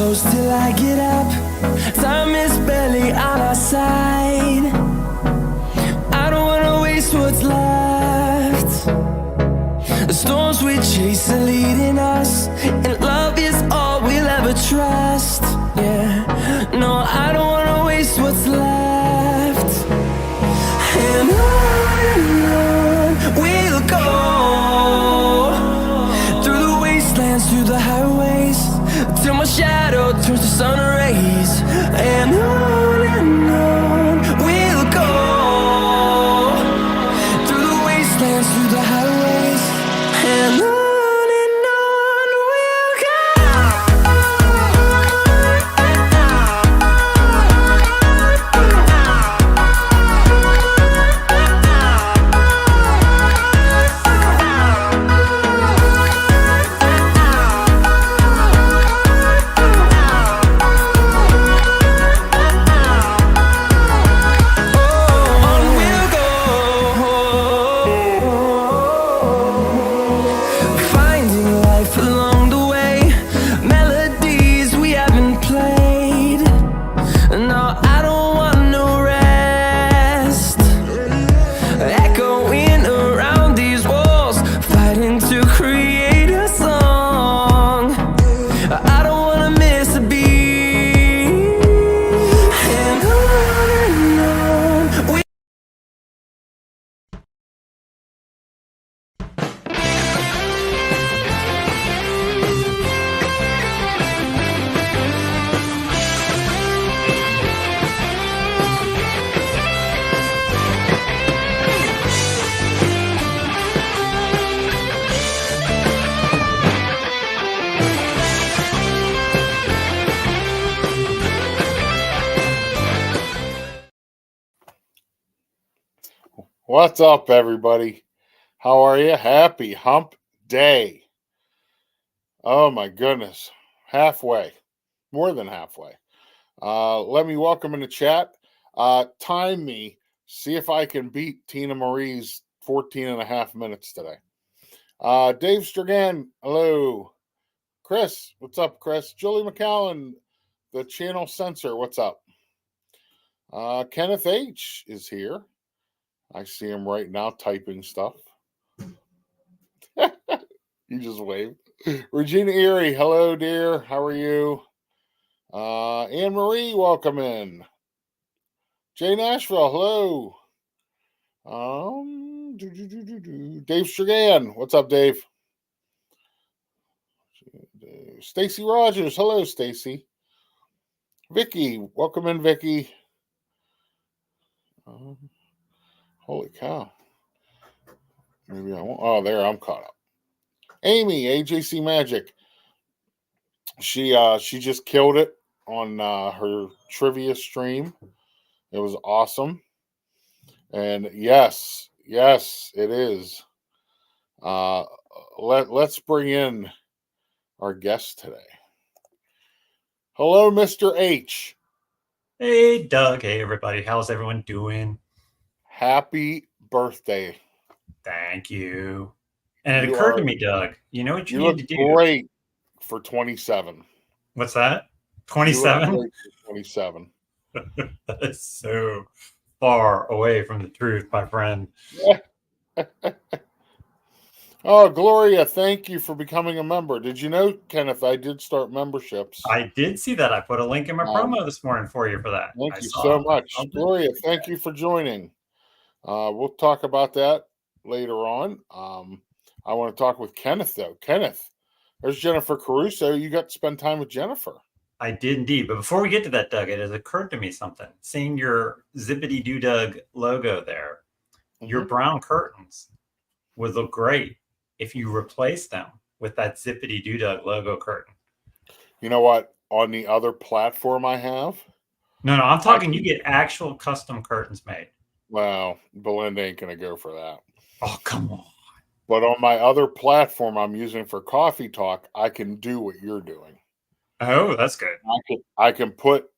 close till I get up. Time is barely on our side. I don't wanna waste what's left. The storms we chase are leading us, and love is all we'll ever trust. Yeah, no, I don't wanna waste what's left. And on we'll go, through the wastelands, through the highways, till my shadow turns to sun rays. And on we'll go, through the wastelands, through the highways, and on we'll What's up, everybody? How are you? Happy Hump Day. Oh, my goodness. Halfway. More than halfway. Let me welcome in the chat. Time me. See if I can beat Tina Marie's 14 and a half minutes today. Dave Stragan, hello. Chris, what's up, Chris? Julie McCallan, the channel censor, what's up? Kenneth H is here. I see him right now typing stuff. You just waved. Regina Erie, hello, dear. How are you? Anne Marie, welcome in. Jay Nashville, hello. Dave Stragan, what's up, Dave? Stacy Rogers, hello, Stacy. Vicky, welcome in, Vicky. Holy cow. Maybe I won't. Oh, there, I'm caught up. Amy, AJC Magic. She just killed it on her trivia stream. It was awesome. And yes, it is. Let's bring in our guest today. Hello, Mr. H. Hey, Doug. Hey, everybody. How's everyone doing? Happy birthday. Thank you. And it occurred to me, Doug, you know what you need to do? Great for 27. What's that? 27? 27. That is so far away from the truth, my friend. Oh, Gloria, thank you for becoming a member. Did you know, Kenneth, I did start memberships. I did see that. I put a link in my promo this morning for you for that. Thank you so much. Gloria, thank you for joining. We'll talk about that later on. I want to talk with Kenneth, though. Kenneth, there's Jennifer Caruso. You got to spend time with Jennifer. I did indeed. But before we get to that, Doug, it has occurred to me something. Seeing your Zip-a-Dee-DooDoug logo there, your brown curtains would look great if you replace them with that Zip-a-Dee-DooDoug logo curtain. You know what? On the other platform I have? No, I'm talking you get actual custom curtains made. Well, Belinda ain't going to go for that. Oh, come on. But on my other platform I'm using for Coffee Talk, I can do what you're doing. Oh, that's good. I can put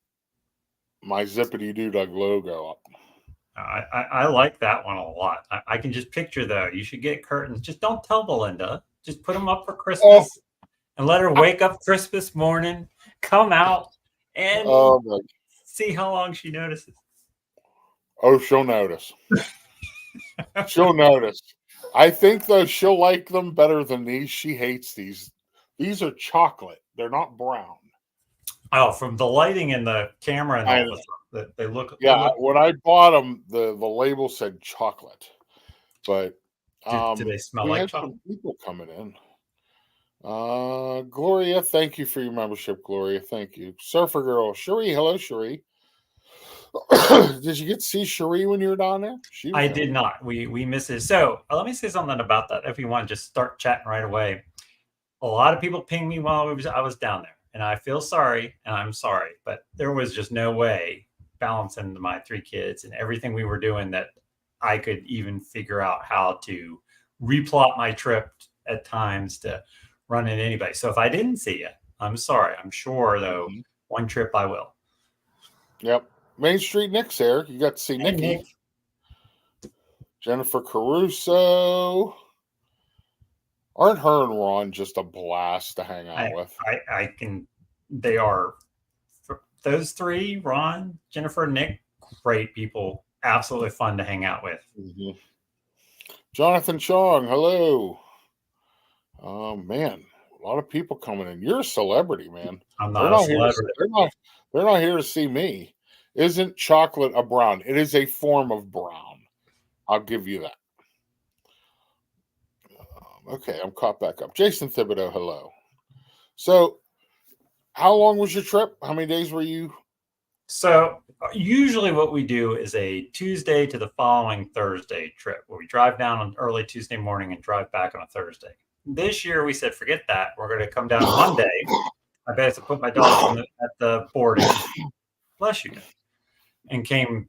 my Zip-a-Dee-DooDoug logo up. I like that one a lot. I can just picture, though. You should get curtains. Just don't tell Belinda. Just put them up for Christmas and let her wake up Christmas morning come out and Oh, my. see how long she notices. Oh, she'll notice. She'll notice. I think, though, she'll like them better than these. She hates these. These are chocolate. They're not brown. Oh, from the lighting and the camera and I all know. this stuff, they look. They Yeah, look. when I bought them, the label said chocolate. But Do they smell we like had chocolate? some people coming in. Gloria, thank you for your membership, Gloria. Thank you. Surfer Girl. Cherie, hello, Cherie. Did you get to see Cherie when you were down there? She was I there. did not. We missed it. So let me say something about that. If you want to just start chatting right away, a lot of people pinged me while I was down there, and I feel sorry, and I'm sorry, but there was just no way balancing my 3 kids and everything we were doing that I could even figure out how to replot my trip at times to run into anybody. So if I didn't see you, I'm sorry. I'm sure though, one trip I will. Yep. Main Street Nick's there. You got to see Hey, Nikki. Nick. Jennifer Caruso. Aren't her and Ron just a blast to hang out with? I can. They are those 3: Ron, Jennifer, Nick. Great people. Absolutely fun to hang out with. Mm-hmm. Jonathan Chong, hello. Oh man, a lot of people coming in. You're a celebrity, man. I'm not a celebrity. They're not here to see me. Isn't chocolate a brown? It is a form of brown. I'll give you that. Okay, I'm caught back up. Jason Thibodeau, hello. So, how long was your trip? How many days were you? So, usually what we do is a Tuesday to the following Thursday trip where we drive down on early Tuesday morning and drive back on a Thursday. This year we said, forget that. We're going to come down Monday. I bet to put my dogs at the boarding. Bless you. And came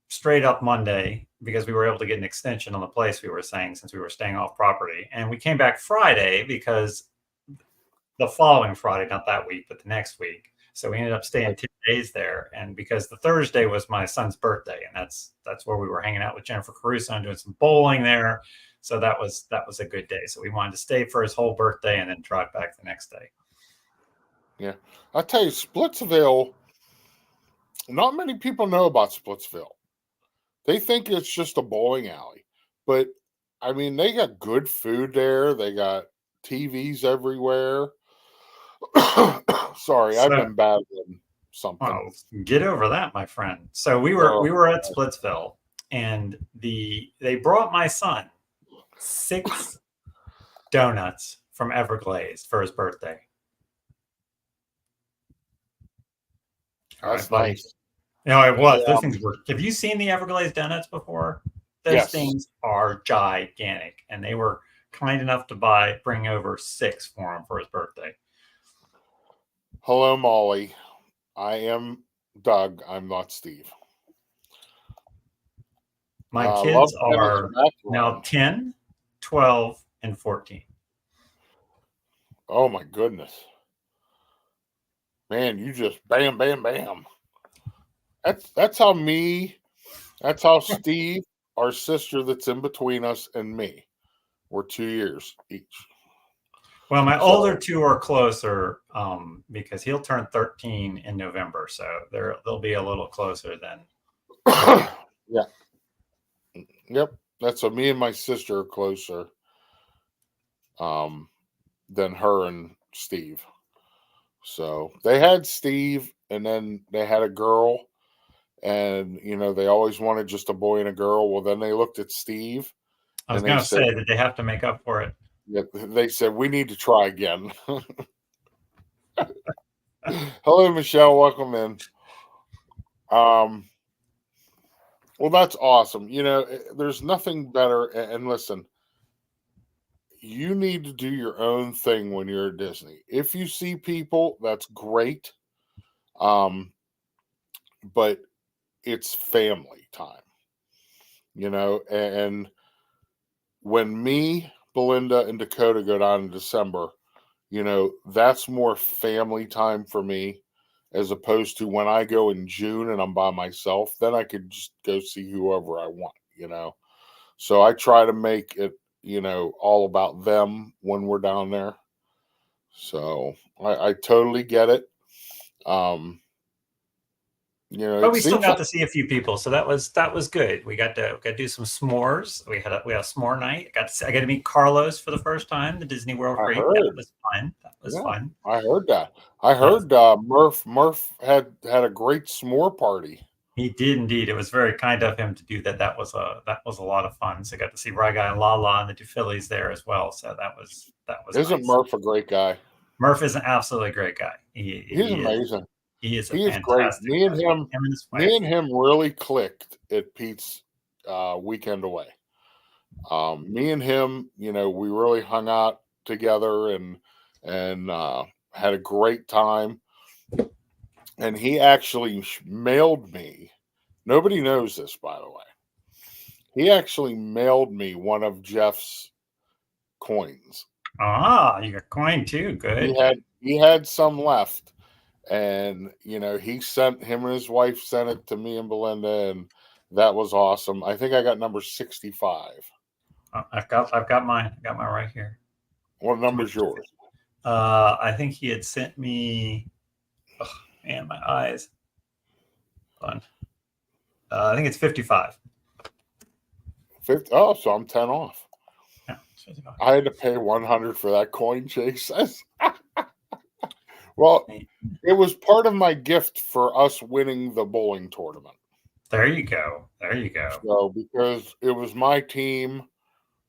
straight up Monday because we were able to get an extension on the place we were staying since we were staying off property. And we came back Friday because the following Friday, not that week, but the next week. So we ended up staying 2 days there. And because the Thursday was my son's birthday, and that's where we were hanging out with Jennifer Caruso and doing some bowling there. So that was a good day. So we wanted to stay for his whole birthday and then drive back the next day. Yeah. I'll tell you, Splitsville, not many people know about Splitsville. They think it's just a bowling alley. But, I mean, they got good food there. They got TVs everywhere. Sorry, I've been battling something. Oh, get over that, my friend. So we were at Splitsville, and they brought my son 6 donuts from Everglazed for his birthday. That's nice. No, it was. Those things were. Have you seen the Everglazed donuts before? Those things are gigantic, and they were kind enough to bring over 6 for him for his birthday. Hello, Molly. I am Doug. I'm not Steve. My kids are now 10, 12, and 14. Oh, my goodness. Man, you just bam, bam, bam. That's how Steve, our sister that's in between us, and me. We're 2 years each. Well, my older 2 are closer because he'll turn 13 in November, so they'll be a little closer then. Yeah. Yep. That's what me and my sister are closer than her and Steve. So they had Steve, and then they had a girl, and they always wanted just a boy and a girl. Well, then they looked at Steve. I was going to say that they have to make up for it. Yeah, they said we need to try again. Hello, Michelle. Welcome in. Well, that's awesome. There's nothing better. And listen, you need to do your own thing when you're at Disney. If you see people, that's great. But it's family time, and when me, Belinda, and Dakota go down in December, that's more family time for me as opposed to when I go in June and I'm by myself. Then I could just go see whoever I want, So I try to make it, all about them when we're down there. So I totally get it. You know, But it we still seems got like to see a few people, so that was good. We got to do some s'mores. We had a s'more night. I got to meet Carlos for the first time, the Disney World I freak. That heard. was fun. That was Yeah, fun. I heard that. I Yes, heard Murph had a great s'more party. he did indeed. It was very kind of him to do that. That was a lot of fun. So I got to see Ryguy and Lala and the two fillies there as well. So that was Isn't nice. Murph a great guy? Murph is an absolutely great guy. He's He is. amazing. He is a He is great. fantastic husband. Him and his Me wife. and him really clicked at Pete's weekend away. Me and him, you know, we really hung out together and had a great time. And he actually mailed me. Nobody knows this, by the way. He actually mailed me one of Jeff's coins. Ah, you got coin too. Good. He had some left, and you know him and his wife sent it to me and Belinda, and that was awesome. I think I got number 65. I've got mine. I got mine right here. What number's yours? I think he had sent me. Oh man, my eyes. Hold on. I think it's 55. 50. Oh, so I'm 10 off. Yeah, it's 55. I had to pay 100 for that coin, Chase says. Well, it was part of my gift for us winning the bowling tournament. There you go. There you go. So because it was my team,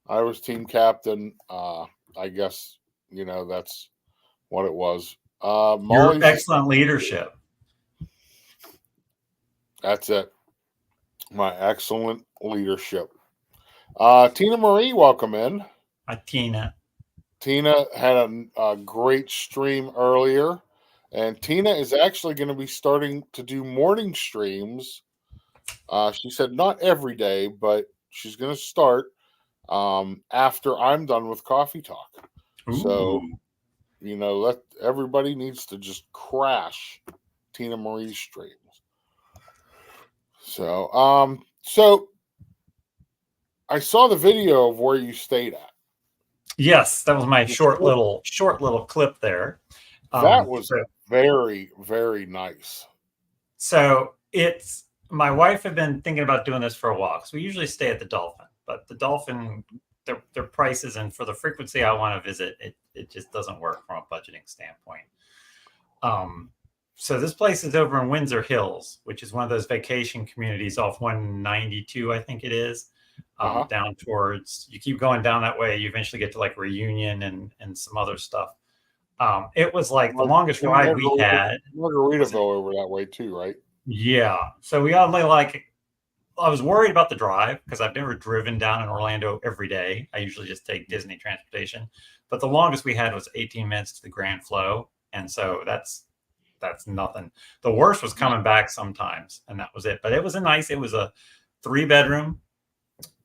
I was team captain. I guess you know that's what it was. Your excellent leadership. That's it. My excellent leadership. Tina Marie, welcome in. Hi, Tina. Tina had a great stream earlier, and Tina is actually going to be starting to do morning streams. She said not every day, but she's going to start after I'm done with Coffee Talk. Ooh. So, you know, everybody needs to just crash Tina Marie's streams. So, so I saw the video of where you stayed at. Yes, that was my short little clip there. That was very, very nice. So my wife had been thinking about doing this for a while because we usually stay at the Dolphin, but the Dolphin, their prices and for the frequency I want to visit, it just doesn't work from a budgeting standpoint. So this place is over in Windsor Hills, which is one of those vacation communities off 192, I think it is. Down towards, you keep going down that way, you eventually get to like Reunion and some other stuff. It was like the longest ride we had. Margaritaville over that way too, right? Yeah. So we only I was worried about the drive because I've never driven down in Orlando every day. I usually just take Disney transportation. But the longest we had was 18 minutes to the Grand Flow. And so that's nothing. The worst was coming back sometimes, and that was it. But it was a 3-bedroom.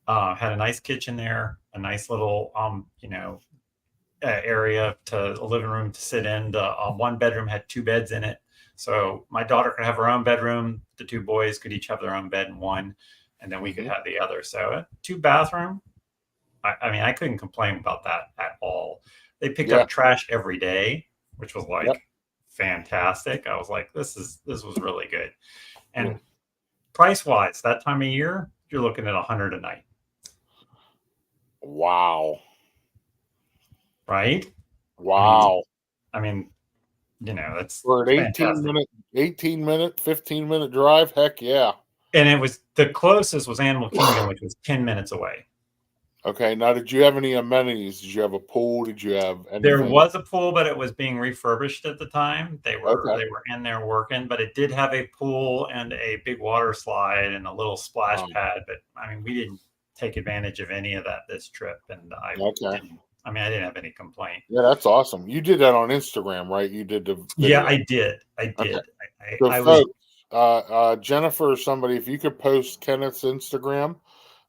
Had a nice kitchen there, a nice little area a living room to sit in. The one bedroom had 2 beds in it, so my daughter could have her own bedroom. The 2 boys could each have their own bed in one, and then we could have the other. So 2-bathroom. I mean, I couldn't complain about that at all. They picked up trash every day, which was fantastic. I was like, this was really good. And price wise, that time of year, you're looking at $100 a night. Wow. Right? Wow. I mean, you know, that's for an 15-minute drive. Heck yeah. And it was the closest was Animal Kingdom, which was 10 minutes away. Okay. Now, did you have any amenities? Did you have a pool? Did you have anything? There was a pool, but it was being refurbished at the time. They were in there working, but it did have a pool and a big water slide and a little splash pad. But I mean, we didn't take advantage of any of that this trip, and I didn't have any complaint. Yeah, that's awesome. You did that on Instagram, right? You did the video. Yeah, I did. Okay. I was Jennifer or somebody, if you could post Kenneth's Instagram,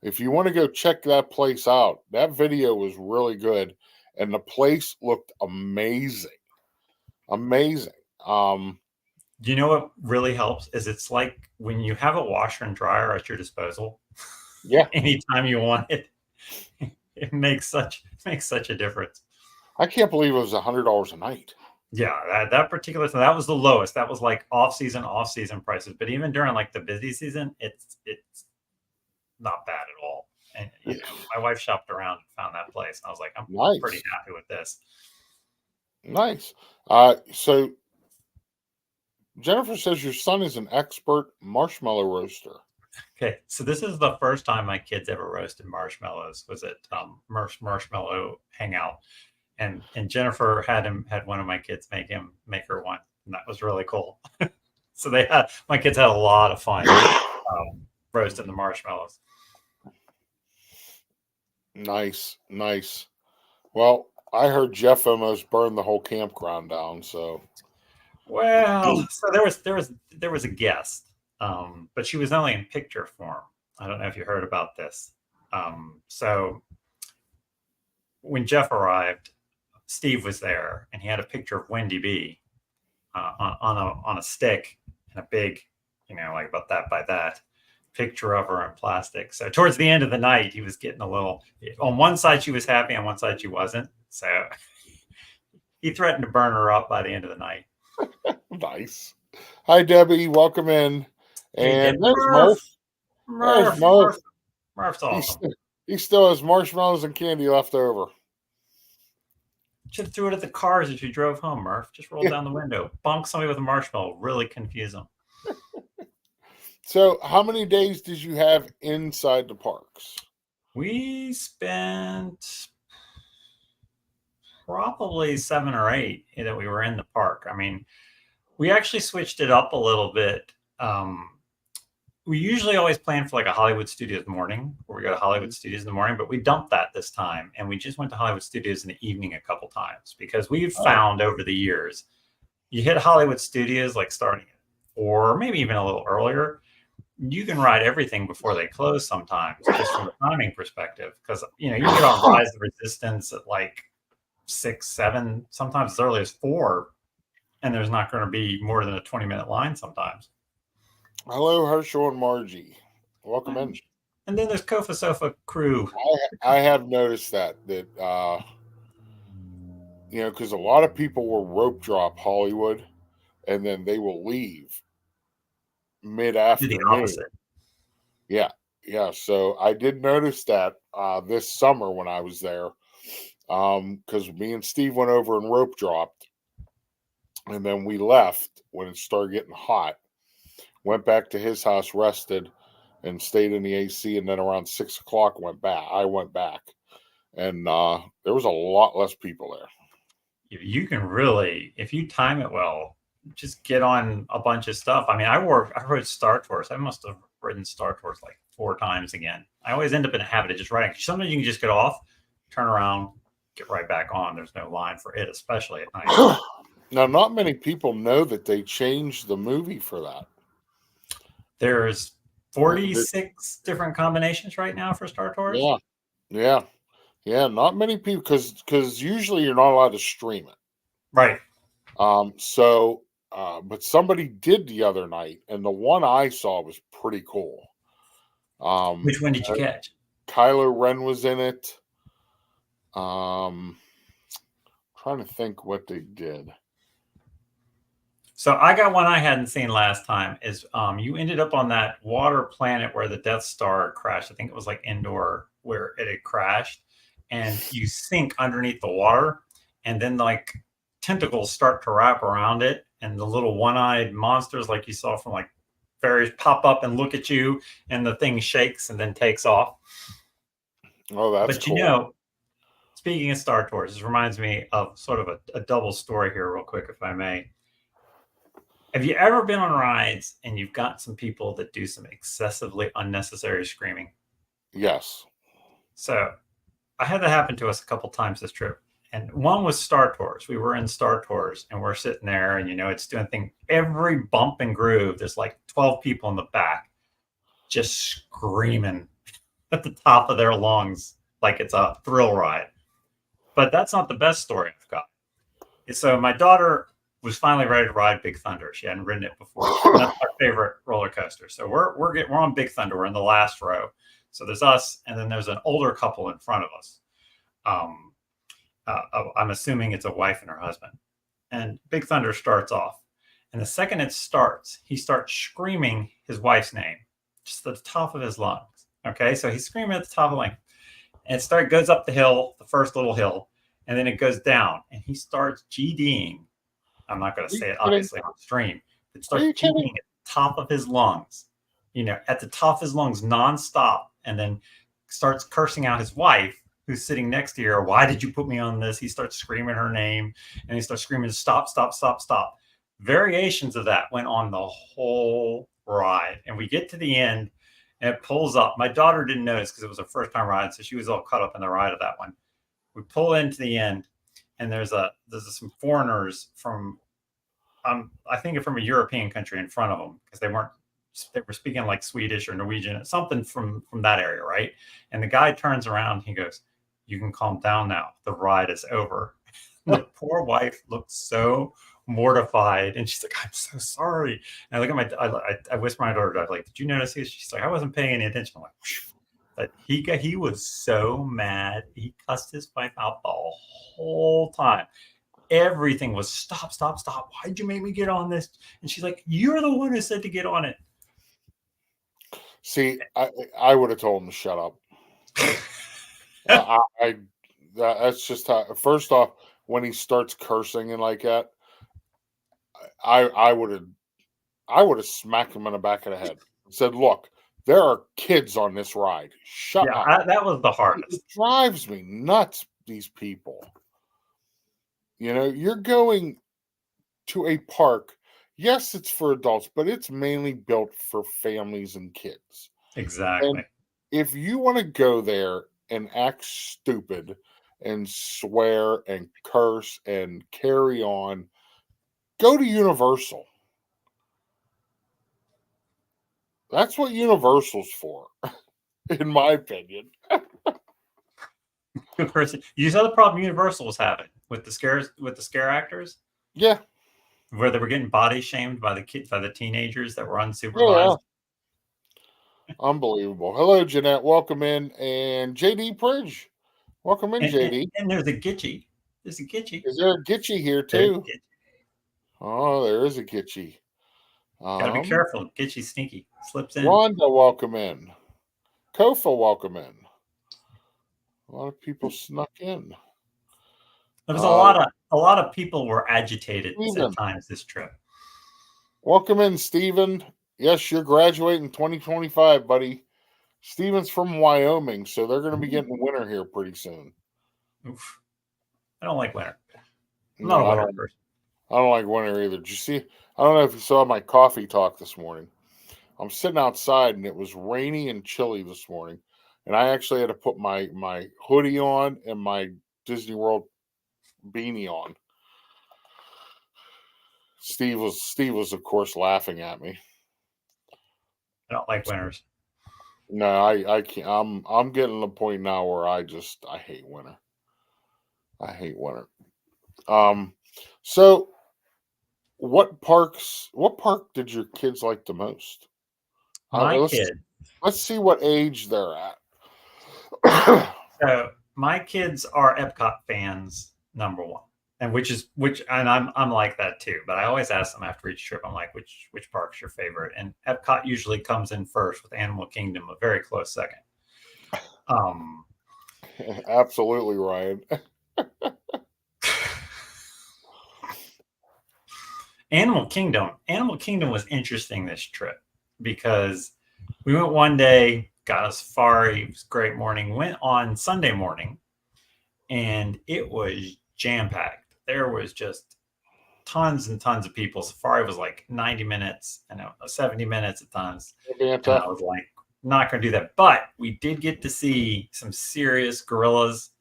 if you want to go check that place out, that video was really good, and the place looked amazing. Amazing. You know what really helps is it's like when you have a washer and dryer at your disposal. Yeah. Anytime you want it, it makes such a difference. I can't believe it was $100 a night. Yeah, that particular thing, that was the lowest. That was like off season prices. But even during like the busy season, it's not bad at all. And my wife shopped around and found that place, and I was like, I'm pretty Nice, happy with this. nice. So Jennifer says your son is an expert marshmallow roaster. Okay, so this is the first time my kids ever roasted marshmallows. Was at Marshmallow Hangout, and Jennifer had one of my kids make her one, and that was really cool. So my kids had a lot of fun roasting the marshmallows. Nice, nice. Well, I heard Jeff almost burned the whole campground down. So, Well, so there was a guest, but she was only in picture form. I don't know if you heard about this. So when Jeff arrived, Steve was there, and he had a picture of Wendy B on a stick and a big, like about that by that picture of her in plastic. So towards the end of the night, he was getting a little. On one side, she was happy, on one side, she wasn't. So he threatened to burn her up by the end of the night. nice. Hi, Debbie. Welcome in. And there's Murph. There's Murph. Murph's awesome. He still has marshmallows and candy left over. Just threw it at the cars as you drove home, Murph. Just roll down the window. Bonk somebody with a marshmallow. Really confuse them. So how many days did you have inside the parks? We spent probably 7 or 8 that we were in the park. I mean, we actually switched it up a little bit. We usually always plan for like a Hollywood Studios morning, where we go to Hollywood Studios in the morning, but we dumped that this time, and we just went to Hollywood Studios in the evening a couple times, because we've found over the years, you hit Hollywood Studios like starting at 4, maybe even a little earlier, you can ride everything before they close sometimes, just from a timing perspective, because you get on Rise of the Resistance at like 6, 7, sometimes as early as 4, and there's not going to be more than a 20-minute line sometimes. Hello, Herschel and Margie. Welcome in. And then there's Kofa Sofa crew. I have noticed that because a lot of people will rope drop Hollywood, and then they will leave mid-afternoon. Yeah. So I did notice that this summer when I was there, because me and Steve went over and rope dropped, and then we left when it started getting hot. Went back to his house, rested, and stayed in the AC. And then around 6 o'clock, I went back, and there was a lot less people there. You can really, if you time it well, just get on a bunch of stuff. I mean, I rode Star Tours. I must have ridden Star Tours like 4 times again. I always end up in a habit of just riding. Sometimes you can just get off, turn around, get right back on. There's no line for it, especially at night. Now, not many people know that they changed the movie for that. There's 46 different combinations right now for Star Tours. Yeah. Not many people, because usually you're not allowed to stream it. Right. But somebody did the other night, and the one I saw was pretty cool. Which one did you catch? Kylo Ren was in it. Trying to think what they did. So I got one I hadn't seen last time. Is you ended up on that water planet where the Death Star crashed. I think it was like Endor, where it had crashed, and you sink underneath the water, and then like tentacles start to wrap around it, and the little one-eyed monsters like you saw from like fairies pop up and look at you, and the thing shakes and then takes off. Oh, that's cool. But speaking of Star Tours, this reminds me of sort of a double story here real quick, if I may. Have you ever been on rides and you've got some people that do some excessively unnecessary screaming? Yes. So I had that happen to us a couple times this trip. And one was Star Tours. We were in Star Tours and we're sitting there and, it's doing thing. Every bump and groove, there's like 12 people in the back just screaming at the top of their lungs like it's a thrill ride. But that's not the best story I've got. So my daughter was finally ready to ride Big Thunder. She hadn't ridden it before. That's our favorite roller coaster. So we're on Big Thunder. We're in the last row. So there's us, and then there's an older couple in front of us. I'm assuming it's a wife and her husband. and Big Thunder starts off. And the second it starts, he starts screaming his wife's name, just at the top of his lungs. Okay, so he's screaming at the top of the lung. And it goes up the hill, the first little hill, and then it goes down. And he starts GDing. I'm not going to say it, obviously, on stream. It starts GDing at the top of his lungs, at the top of his lungs nonstop. And then starts cursing out his wife, who's sitting next to her. Why did you put me on this? He starts screaming her name, and he starts screaming, stop, stop, stop, stop. Variations of that went on the whole ride. And we get to the end, and it pulls up. My daughter didn't notice because it was her first time ride, so she was all caught up in the ride of that one. We pull into the end, and there's some foreigners from, I think from a European country in front of them, because they were speaking like Swedish or Norwegian, something from that area, right? And the guy turns around, he goes, "You can calm down now. The ride is over." The poor wife looked so mortified, and she's like, "I'm so sorry." And I look at I whisper my daughter, like, "Did you notice this?" She's like, "I wasn't paying any attention." I'm like, but he was so mad. He cussed his wife out the whole time. Everything was stop, stop, stop. Why'd you make me get on this? And she's like, "You're the one who said to get on it." See, I would have told him to shut up. That's just how. First off, when he starts cursing and like that, I would have smacked him in the back of the head and said, "Look, there are kids on this ride. Shut up." That was the hardest. It drives me nuts. These people. You're going to a park. Yes, it's for adults, but it's mainly built for families and kids. Exactly. And if you want to go there and act stupid and swear and curse and carry on, go to Universal. That's what Universal's for, in my opinion. You saw the problem Universal was having with the scare actors. Yeah, where they were getting body shamed by the teenagers that were unsupervised. Yeah. Unbelievable. Hello, Jeanette. Welcome in, and JD Bridge. Welcome in, JD. And there's a Gitchy. There's a Gitchy. Is there a Gitchy here too? Oh, there is a Gitchy. Gotta be careful. Gitchy's sneaky. Slips in. Wanda, welcome in. Kofa, welcome in. A lot of people snuck in. There was a lot of people were agitated Steven. at times this trip. Welcome in, Steven. Yes, you're graduating 2025, buddy. Steven's from Wyoming, so they're going to be getting winter here pretty soon. Oof. I don't like winter. I'm not a winter person. I don't like winter either. Did you see? I don't know if you saw my coffee talk this morning. I'm sitting outside, and it was rainy and chilly this morning. And I actually had to put my hoodie on and my Disney World beanie on. Steve was of course laughing at me. I don't like winters. No, I can't. I'm getting to the point now where I hate winter. I hate winter. So what park did your kids like the most? Let's see what age they're at. So my kids are Epcot fans, number one, and I'm like that too. But I always ask them after each trip, I'm like, which park's your favorite? And Epcot usually comes in first, with Animal Kingdom a very close second. Absolutely, Ryan. Animal Kingdom was interesting this trip because we went one day, got a safari. It was a great morning. Went on Sunday morning, and it was jam-packed. There was just tons and tons of people. Safari was like 90 minutes and 70 minutes at times. And I was like, not going to do that. But we did get to see some serious gorillas,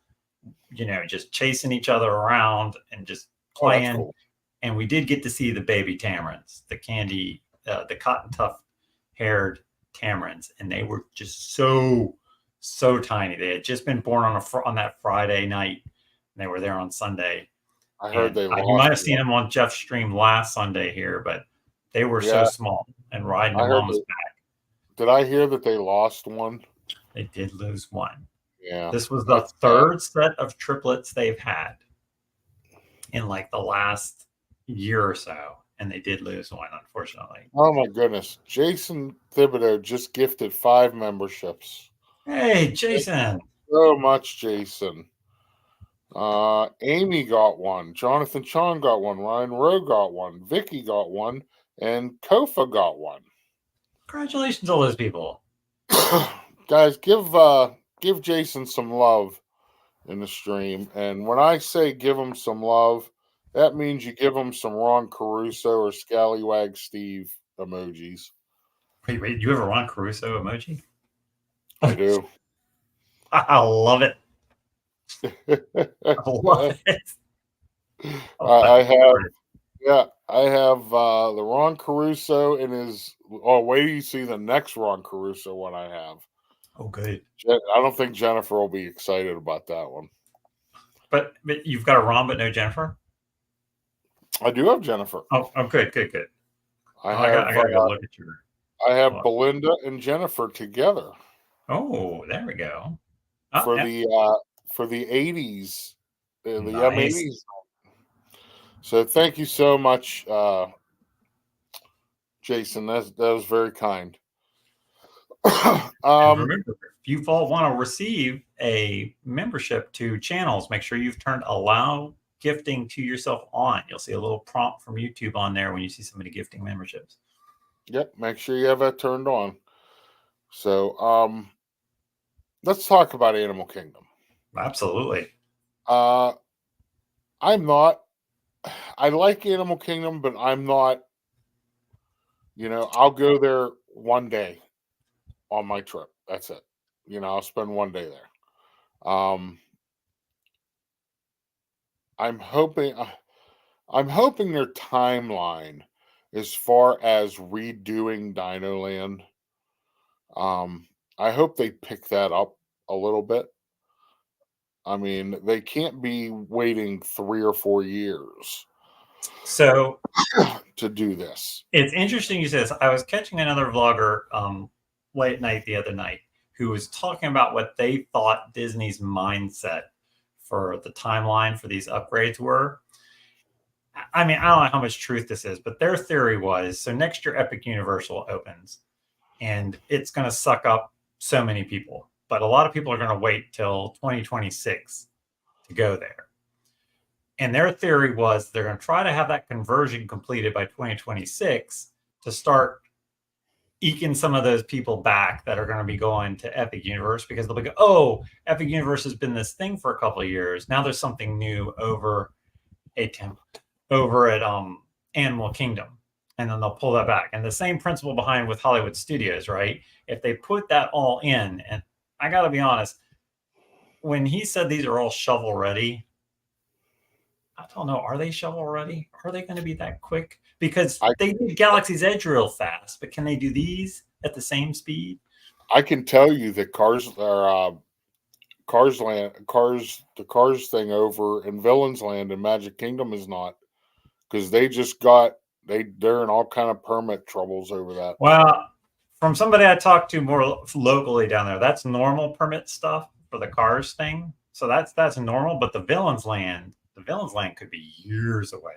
just chasing each other around and just playing. Cool. And we did get to see the baby tamarins, the cotton tuft haired tamarins, and they were just so tiny. They had just been born on that Friday night, and they were there on Sunday. I heard they lost. You might have seen them on Jeff's stream last Sunday here, but they were so small and riding the mama's back. Did I hear that they lost one? They did lose one. Yeah. This was the third set of triplets they've had in like the last year or so, and they did lose one, unfortunately. Oh my goodness. Jason Thibodeau just gifted 5 memberships. Hey, Jason. So much, Jason. Amy got one. Jonathan Chong got one. Ryan Rowe got one. Vicky got one. And Kofa got one. Congratulations to all those people. Guys, give Jason some love in the stream. And when I say give him some love, that means you give him some Ron Caruso or Scallywag Steve emojis. Wait, you have a Ron Caruso emoji? I do. I love it. I love it. I have the Ron Caruso in his. Oh, wait till you see the next Ron Caruso one I have. Oh, good. I don't think Jennifer will be excited about that one. But you've got a Ron, but no Jennifer? I do have Jennifer. Oh, good. I gotta go look at your. I have Belinda and Jennifer together. Oh, there we go. For the 80s, the M80s. So thank you so much, Jason. That was very kind. Remember, if you want to receive a membership to channels, make sure you've turned allow gifting to yourself on. You'll see a little prompt from YouTube on there when you see somebody gifting memberships. Yep, make sure you have that turned on. So let's talk about Animal Kingdom. Absolutely. I like Animal Kingdom, but I'm not, I'll go there one day on my trip. That's it. I'll spend one day there. I'm hoping their timeline as far as redoing Dino Land, I hope they pick that up a little bit. I mean, they can't be waiting 3 or 4 years to do this. It's interesting you say this. I was catching another vlogger late at night the other night who was talking about what they thought Disney's mindset for the timeline for these upgrades were. I mean, I don't know how much truth this is, but their theory was, so next year Epic Universal opens and it's going to suck up so many people. But a lot of people are going to wait till 2026 to go there. And their theory was they're going to try to have that conversion completed by 2026 to start eking some of those people back that are going to be going to Epic Universe, because they'll be go, oh, Epic Universe has been this thing for a couple of years. Now there's something new over at Animal Kingdom. And then they'll pull that back. And the same principle behind with Hollywood Studios, right? If they put that all in, and I got to be honest, when he said these are all shovel ready, I don't know. Are they shovel ready? Are they going to be that quick? Because they did Galaxy's Edge real fast, but can they do these at the same speed? I can tell you that the Cars thing over in Villains Land and Magic Kingdom is not, because they're in all kind of permit troubles over that. Well, from somebody I talked to more locally down there, that's normal permit stuff for the Cars thing. So that's normal. But the Villains Land could be years away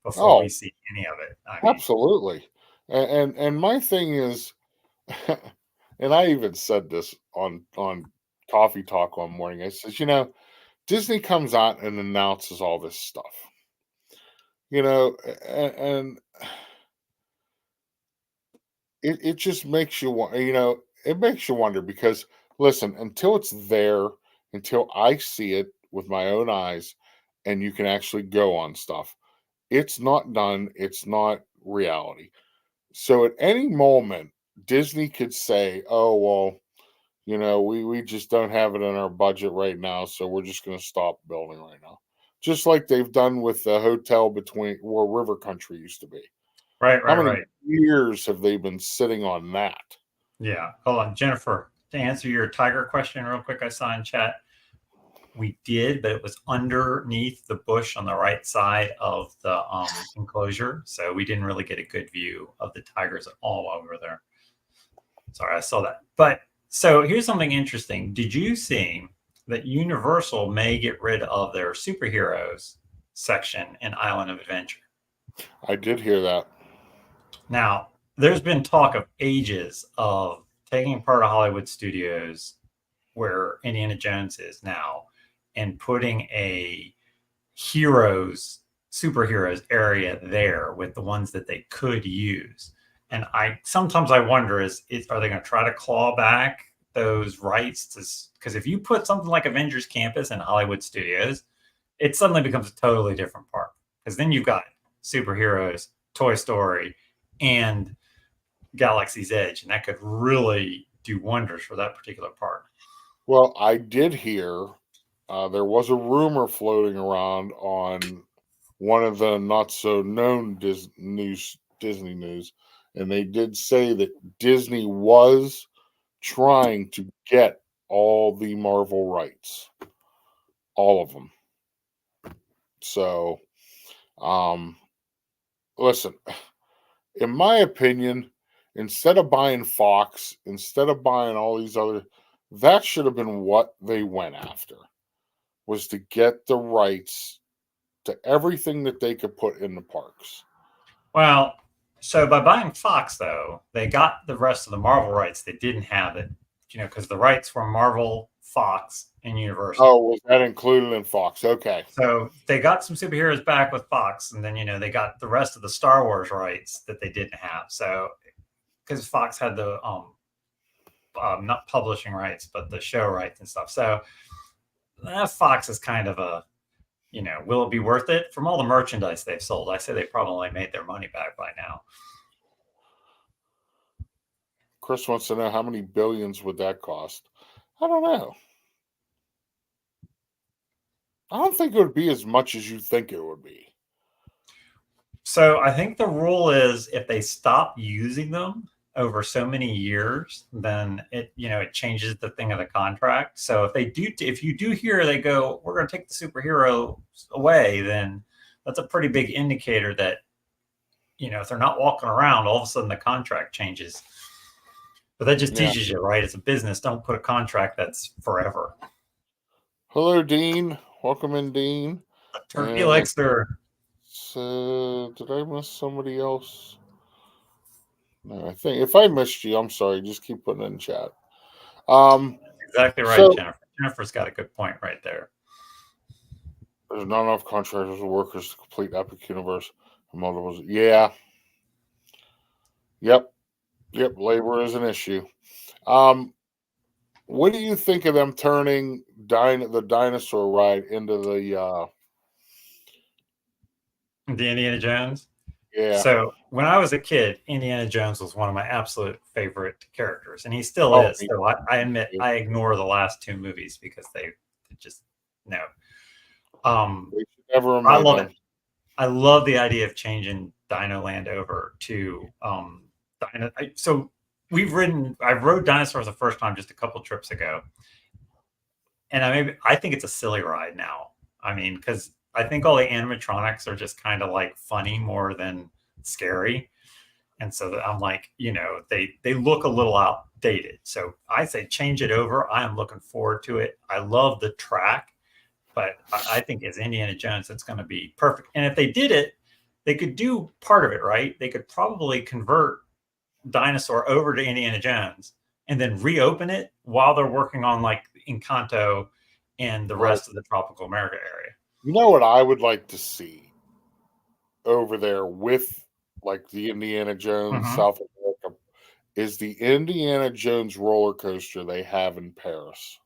before we see any of it. Absolutely. And my thing is, and I even said this on Coffee Talk one morning. I says, Disney comes out and announces all this stuff, and it just makes you, it makes you wonder, because listen, until it's there, until I see it with my own eyes and you can actually go on stuff, it's not done. It's not reality. So at any moment, Disney could say, oh, well, we just don't have it in our budget right now, so we're just going to stop building right now. Just like they've done with the hotel between where River Country used to be. Right. How many years have they been sitting on that? Yeah. Hold on, Jennifer, to answer your tiger question real quick, I saw in chat. We did, but it was underneath the bush on the right side of the enclosure. So we didn't really get a good view of the tigers at all while we were there. Sorry, I saw that. But so here's something interesting. Did you see that Universal may get rid of their superheroes section in Island of Adventure? I did hear that. Now, there's been talk of ages of taking part of Hollywood studios where Indiana Jones is now and putting a superheroes area there with the ones that they could use. And I sometimes I wonder are they going to try to claw back those rights to, because if you put something like Avengers Campus in Hollywood Studios, it suddenly becomes a totally different park, because then you've got superheroes, Toy Story, and Galaxy's Edge, and that could really do wonders for that particular park. Well, I did hear there was a rumor floating around on one of the not so known Disney news, and they did say that Disney was trying to get all the Marvel rights, all of them. So, listen, in my opinion, instead of buying Fox, instead of buying all these other, that should have been what they went after, was to get the rights to everything that they could put in the parks. Well, so by buying Fox, though, they got the rest of the Marvel rights. They didn't have it, because the rights were Marvel, Fox, and Universal. Oh, was that included in Fox? Okay. So they got some superheroes back with Fox, and then, they got the rest of the Star Wars rights that they didn't have. So, because Fox had the not publishing rights, but the show rights and stuff. So Fox is kind of a, will it be worth it? From all the merchandise they've sold, I say they probably made their money back by now. Chris wants to know how many billions would that cost. I don't know. I don't think it would be as much as you think it would be. So I think the rule is if they stop using them over so many years, then it changes the thing of the contract. So if you do hear they go, we're going to take the superhero away, then that's a pretty big indicator that, if they're not walking around, all of a sudden the contract changes. But that just teaches you, right? It's a business. Don't put a contract that's forever. Hello, Dean. Welcome in, Dean. Turkey legs are. So, did I miss somebody else? No, I think if I missed you, I'm sorry. Just keep putting it in chat. Exactly right, Jennifer. Jennifer's got a good point right there. There's not enough contractors or workers to complete Epic Universe. Yeah. Yep. Labor is an issue. What do you think of them turning the dinosaur ride into the Indiana Jones? Yeah. So when I was a kid, Indiana Jones was one of my absolute favorite characters, and he still is. So I admit I ignore the last two movies because they just no. I love it. I love the idea of changing Dino Land over to Dino. So I rode dinosaurs the first time just a couple trips ago, and I think it's a silly ride now. I mean, because I think all the animatronics are just kind of like funny more than scary. And so I'm like, they look a little outdated. So I say change it over. I am looking forward to it. I love the track, but I think as Indiana Jones, it's going to be perfect. And if they did it, they could do part of it, right? They could probably convert Dinosaur over to Indiana Jones and then reopen it while they're working on like Encanto and the rest of the tropical America area. You know what I would like to see over there with like the Indiana Jones South America is the Indiana Jones roller coaster they have in Paris.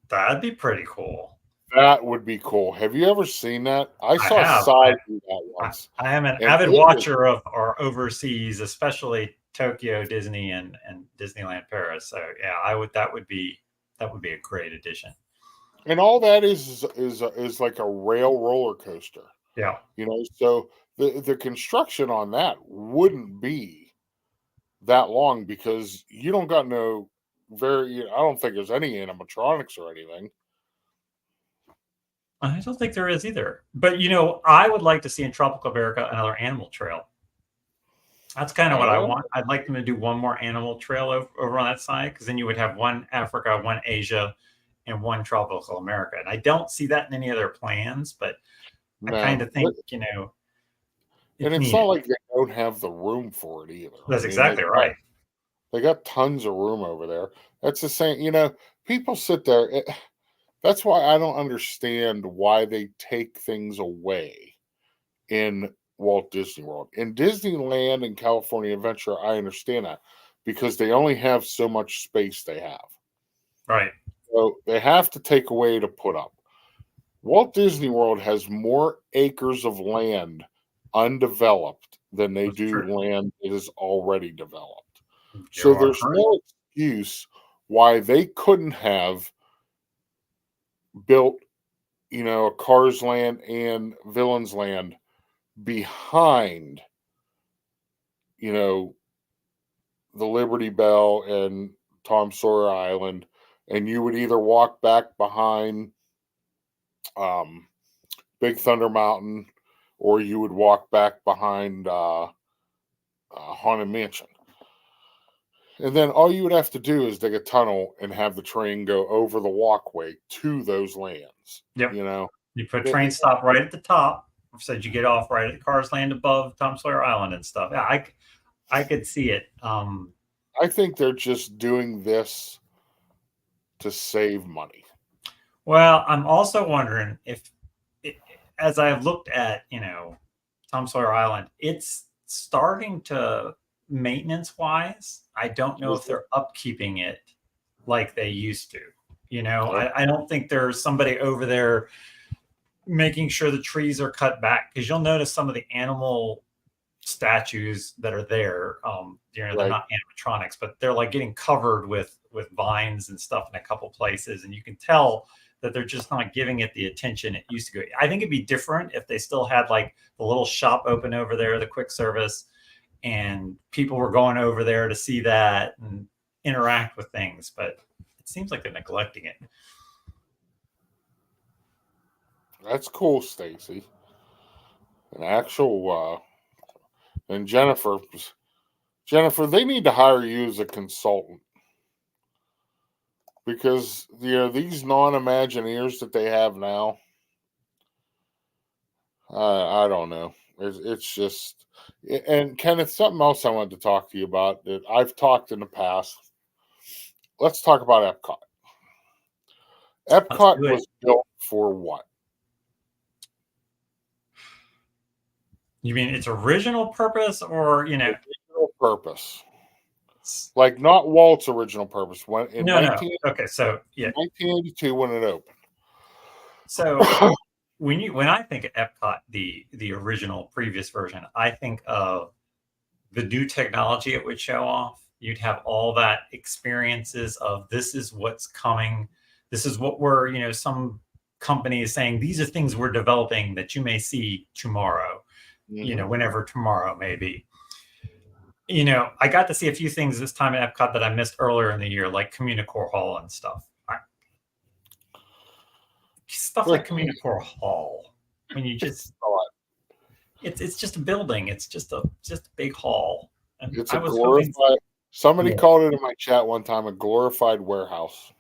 That'd be pretty cool. That would be cool. Have you ever seen that? I saw a side view that once. I am an avid watcher of our overseas, especially Tokyo Disney and Disneyland Paris. So yeah, that would be a great addition. And all that is like a rail roller coaster. Yeah. So the construction on that wouldn't be that long because you don't got I don't think there's any animatronics or anything. I don't think there is either. But, I would like to see in Tropical America another animal trail. That's kind of what I want. I'd like them to do one more animal trail over on that side, because then you would have one Africa, one Asia, and one Tropical America. And I don't see that in any of their plans, but I kind of think, And It's it's not needed. like they don't have the room for it either. That's I mean, exactly right. they got tons of room over there. That's the same, people sit there. That's why I don't understand why they take things away in Walt Disney World. In Disneyland and California Adventure, I understand that because they only have so much space they have. Right. So they have to take away to put up. Walt Disney World has more acres of land undeveloped than they That's do true. land that is already developed. You So are there's correct. no excuse why they couldn't have built, a Cars Land and Villains Land behind, you know, the Liberty Bell and Tom Sawyer Island, and you would either walk back behind um, Big Thunder Mountain, or you would walk back behind Haunted Mansion. And then all you would have to do is dig a tunnel and have the train go over the walkway to those lands. Yep. You know, You put a train stop right at the top, so you get off right at the Cars Land above Tom Sawyer Island and stuff. Yeah, I could see it. I think they're just doing this to save money. Well, I'm also wondering if, as I have looked at, Tom Sawyer Island, it's starting to maintenance wise. I don't know if they're upkeeping it like they used to. I don't think there's somebody over there making sure the trees are cut back, because you'll notice some of the animal statues that are there. They're not animatronics, but they're like getting covered with vines and stuff in a couple places, and you can tell that they're just not giving it the attention it used to go. I think it'd be different if they still had like the little shop open over there, the quick service, and people were going over there to see that and interact with things. But it seems like they're neglecting it. That's cool, Stacy. An actual and Jennifer, they need to hire you as a consultant, because these non-Imagineers that they have now, I don't know. It's just, and Kenneth, something else I wanted to talk to you about that I've talked in the past. Let's talk about Epcot. Epcot was built for what? You mean its original purpose, or original purpose? Like not Walt's original purpose. No. Okay, so yeah, 1982 when it opened. So when I think of Epcot, the original previous version, I think of the new technology it would show off. You'd have all that experiences of, this is what's coming. This is what we're, some company is saying, these are things we're developing that you may see tomorrow, whenever tomorrow may be. I got to see a few things this time at Epcot that I missed earlier in the year, like Communicore Hall and stuff. Stuff like Communicore Hall. I mean, you just it's just a building. It's just a big hall. And it's a glorified. Somebody called it in my chat one time a glorified warehouse.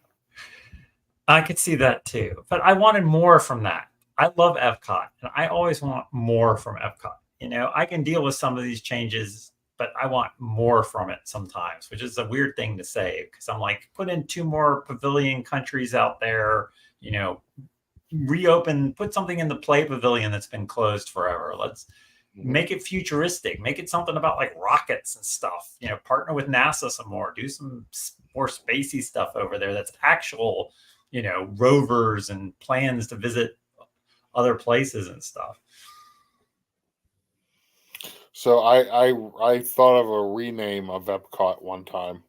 I could see that too, but I wanted more from that. I love Epcot, and I always want more from Epcot. I can deal with some of these changes, but I want more from it sometimes, which is a weird thing to say, because I'm like, put in 2 more pavilion countries out there, reopen, put something in the Play Pavilion that's been closed forever. Let's make it futuristic, make it something about like rockets and stuff, partner with NASA some more, do some more spacey stuff over there that's actual, rovers and plans to visit other places and stuff. So I thought of a rename of Epcot one time,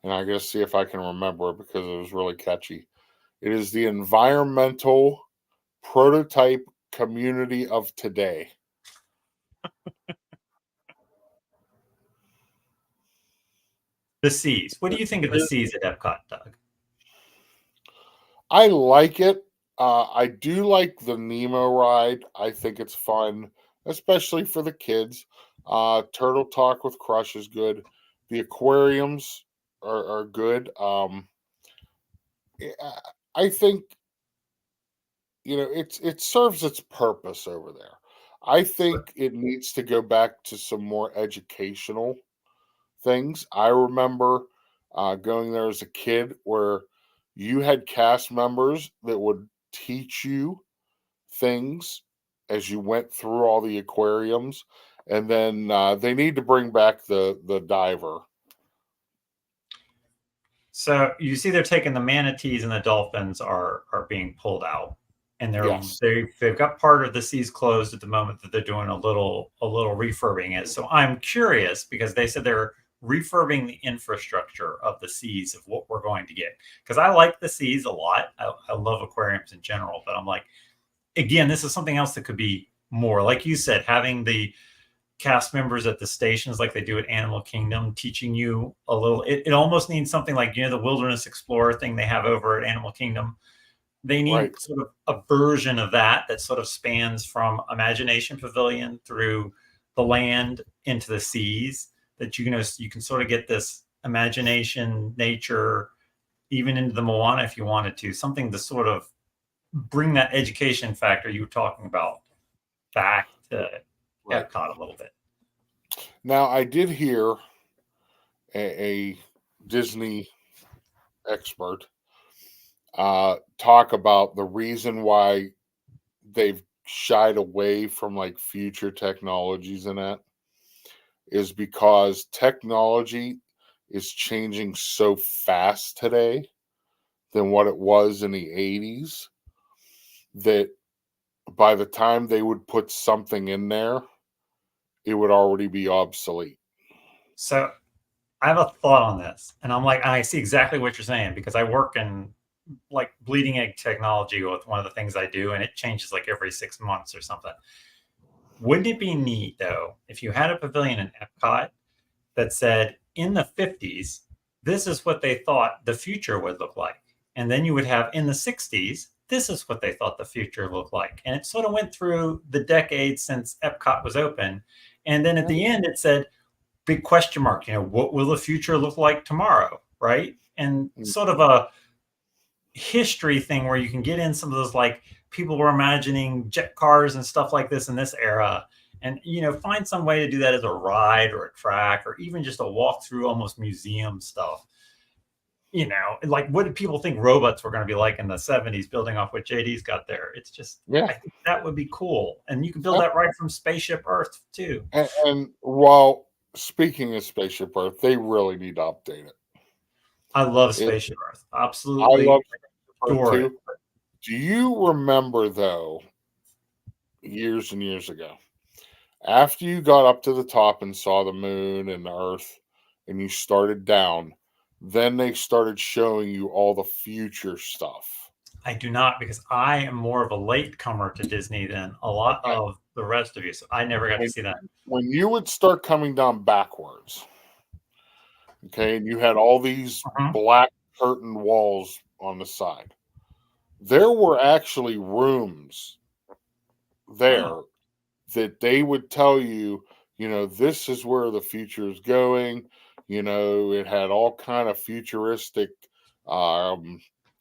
and I gotta see if I can remember it because it was really catchy. It is the Environmental Prototype Community of Today. The Seas. What do you think of the Seas at Epcot, Doug? I like it. I do like the Nemo ride. I think it's fun, especially for the kids. Turtle Talk with Crush is good. The aquariums are good. I think it serves its purpose over there. I think it needs to go back to some more educational things. I remember going there as a kid where you had cast members that would teach you things as you went through all the aquariums, and then they need to bring back the diver. So you see, they're taking the manatees and the dolphins are being pulled out, and Yes, they've got part of the seas closed at the moment that they're doing a little refurbing it. So I'm curious because they said they're refurbing the infrastructure of the seas of what we're going to get. Because I like the seas a lot. I love aquariums in general, but I'm like, again, this is something else that could be more. Like you said, having the cast members at the stations like they do at Animal Kingdom, teaching you a little. It almost needs something like, the Wilderness Explorer thing they have over at Animal Kingdom. They need right. sort of a version of that sort of spans from Imagination Pavilion through the land into the seas, that you can sort of get this imagination, nature, even into the Moana if you wanted to, something to sort of bring that education factor you were talking about back to Right. Epcot a little bit. Now, I did hear a Disney expert talk about the reason why they've shied away from like future technologies and that is because technology is changing so fast today than what it was in the 80s, that by the time they would put something in there, it would already be obsolete. So I have a thought on this, and I see exactly what you're saying because I work in like bleeding edge technology with one of the things I do, and it changes like every 6 months or something. Wouldn't it be neat though if you had a pavilion in Epcot that said in the 50s, this is what they thought the future would look like, and then you would have in the 60s, this is what they thought the future looked like, and it sort of went through the decades since Epcot was open, and then at the end it said big question mark, what will the future look like tomorrow, right? And sort of a history thing where you can get in some of those, like people were imagining jet cars and stuff like this in this era, and find some way to do that as a ride or a track or even just a walk through almost museum stuff. Like what did people think robots were going to be like in the 70s, building off what JD's got there? It's just, Yeah. I think that would be cool, and you can build that right from Spaceship Earth too. And while speaking of Spaceship Earth, they really need to update it. I love It Spaceship Earth, I absolutely love Spaceship Earth adore it. too. Do you remember though, years and years ago, after you got up to the top and saw the moon and the Earth, and you started down, then they started showing you all the future stuff. I do not, because I am more of a late comer to Disney than a lot Okay. of the rest of you. So I never got to see that. When you would start coming down backwards, okay, and you had all these black curtain walls on the side, there were actually rooms there that they would tell you, this is where the future is going. It had all kind of futuristic